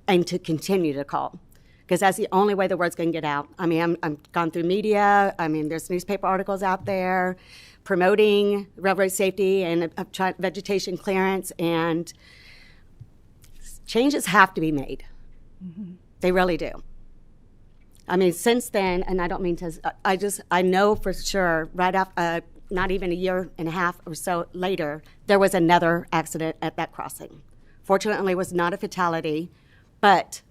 and to continue to call, because that's the only way the word's going to get out. I mean, I'm gone through media. I mean, there's newspaper articles out there promoting railroad safety and vegetation clearance, and changes have to be made. They really do. I mean, since then, and I don't mean to, I know for sure, right after, not even a year and a half or so later, there was another accident at that crossing. Fortunately, it was not a fatality, but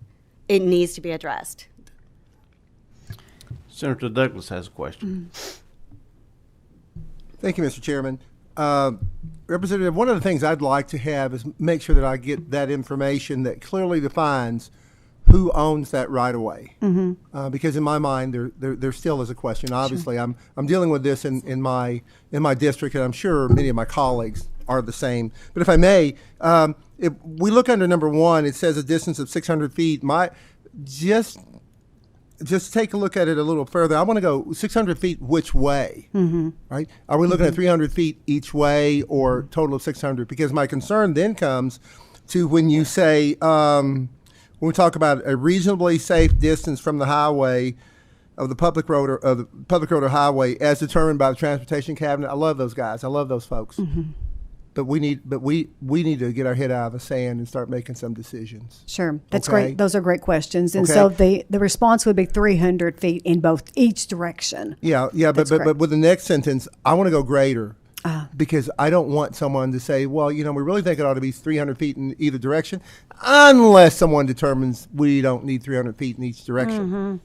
it needs to be addressed. Senator Douglas has a question. Thank you, Mr. Chairman. Representative, one of the things I'd like to have is make sure that I get that information that clearly defines who owns that right of way. Because in my mind, there still is a question. Obviously, I'm dealing with this in my district, and I'm sure many of my colleagues are the same. But if I may, if we look under number 1, it says a distance of 600 feet. Just take a look at it a little further. I want to go 600 feet which way, right? Are we looking at 300 feet each way or total of 600? Because my concern then comes to when you say, when we talk about a reasonably safe distance from the highway of the public road or highway as determined by the Transportation Cabinet. I love those guys. I love those folks. But we need to get our head out of the sand and start making some decisions. Sure, that's great. Those are great questions. And so the response would be 300 feet in each direction. Yeah. But with the next sentence, I want to go greater. Because I don't want someone to say, well, we really think it ought to be 300 feet in either direction, unless someone determines we don't need 300 feet in each direction.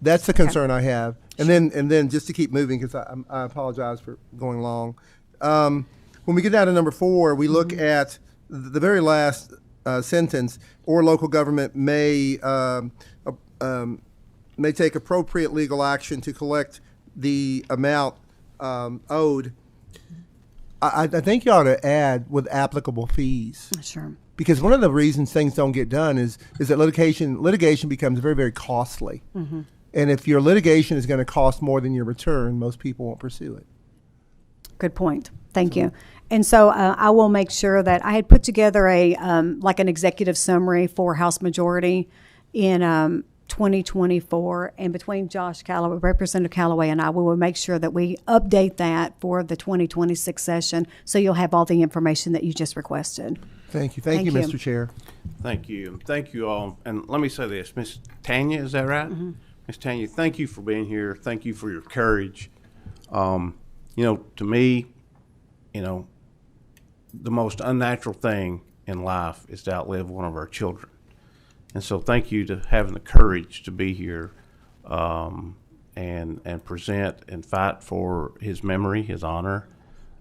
That's the concern I have. And then just to keep moving, because I apologize for going long. When we get down to number 4, we look at the very last sentence, or local government may take appropriate legal action to collect the amount owed. I think you ought to add with applicable fees. Sure. Because one of the reasons things don't get done is that litigation becomes very, very costly. And if your litigation is going to cost more than your return, most people won't pursue it. Good point. Thank you. And so I will make sure that I had put together an executive summary for House Majority in 2024, and between Josh Callaway, Representative Callaway, and I, we will make sure that we update that for the 2026 session, so you'll have all the information that you just requested. Thank you. Thank you, Mr. Chair. Thank you. Thank you all. And let me say this, Miss Tanya, is that right? Miss Tanya, thank you for being here. Thank you for your courage. To me, the most unnatural thing in life is to outlive one of our children. And so thank you to having the courage to be here and present and fight for his memory, his honor.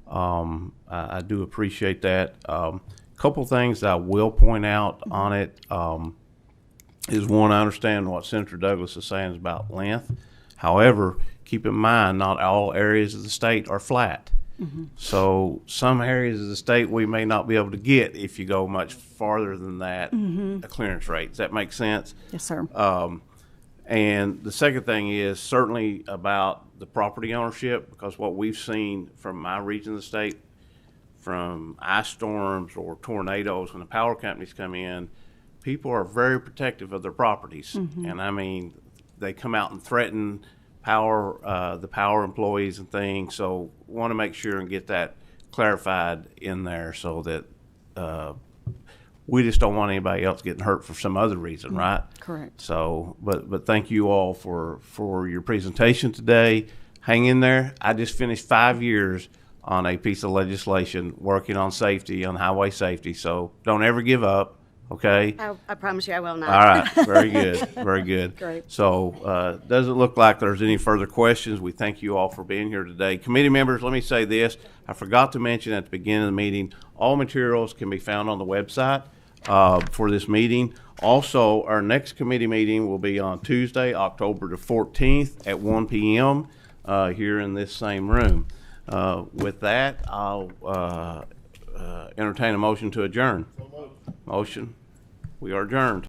I do appreciate that. Couple things I will point out on it is one, I understand what Senator Douglas is saying about length. However, keep in mind, not all areas of the state are flat. So some areas of the state we may not be able to get if you go much farther than that a clearance rate. Does that make sense? Yes, sir. And the second thing is certainly about the property ownership, because what we've seen from my region of the state, from ice storms or tornadoes, when the power companies come in, people are very protective of their properties. And I mean, they come out and threaten the power employees and things. So want to make sure and get that clarified in there so that we just don't want anybody else getting hurt for some other reason, right? Correct. So, but thank you all for your presentation today. Hang in there. I just finished 5 years on a piece of legislation working on safety, on highway safety. So don't ever give up. Okay. I promise you I will not. All right. Very good. Very good. Great. So doesn't look like there's any further questions. We thank you all for being here today. Committee members, let me say this. I forgot to mention at the beginning of the meeting, all materials can be found on the website for this meeting. Also, our next committee meeting will be on Tuesday, October the 14th at 1 p.m. Here in this same room. With that, I'll entertain a motion to adjourn. Motion. We are adjourned.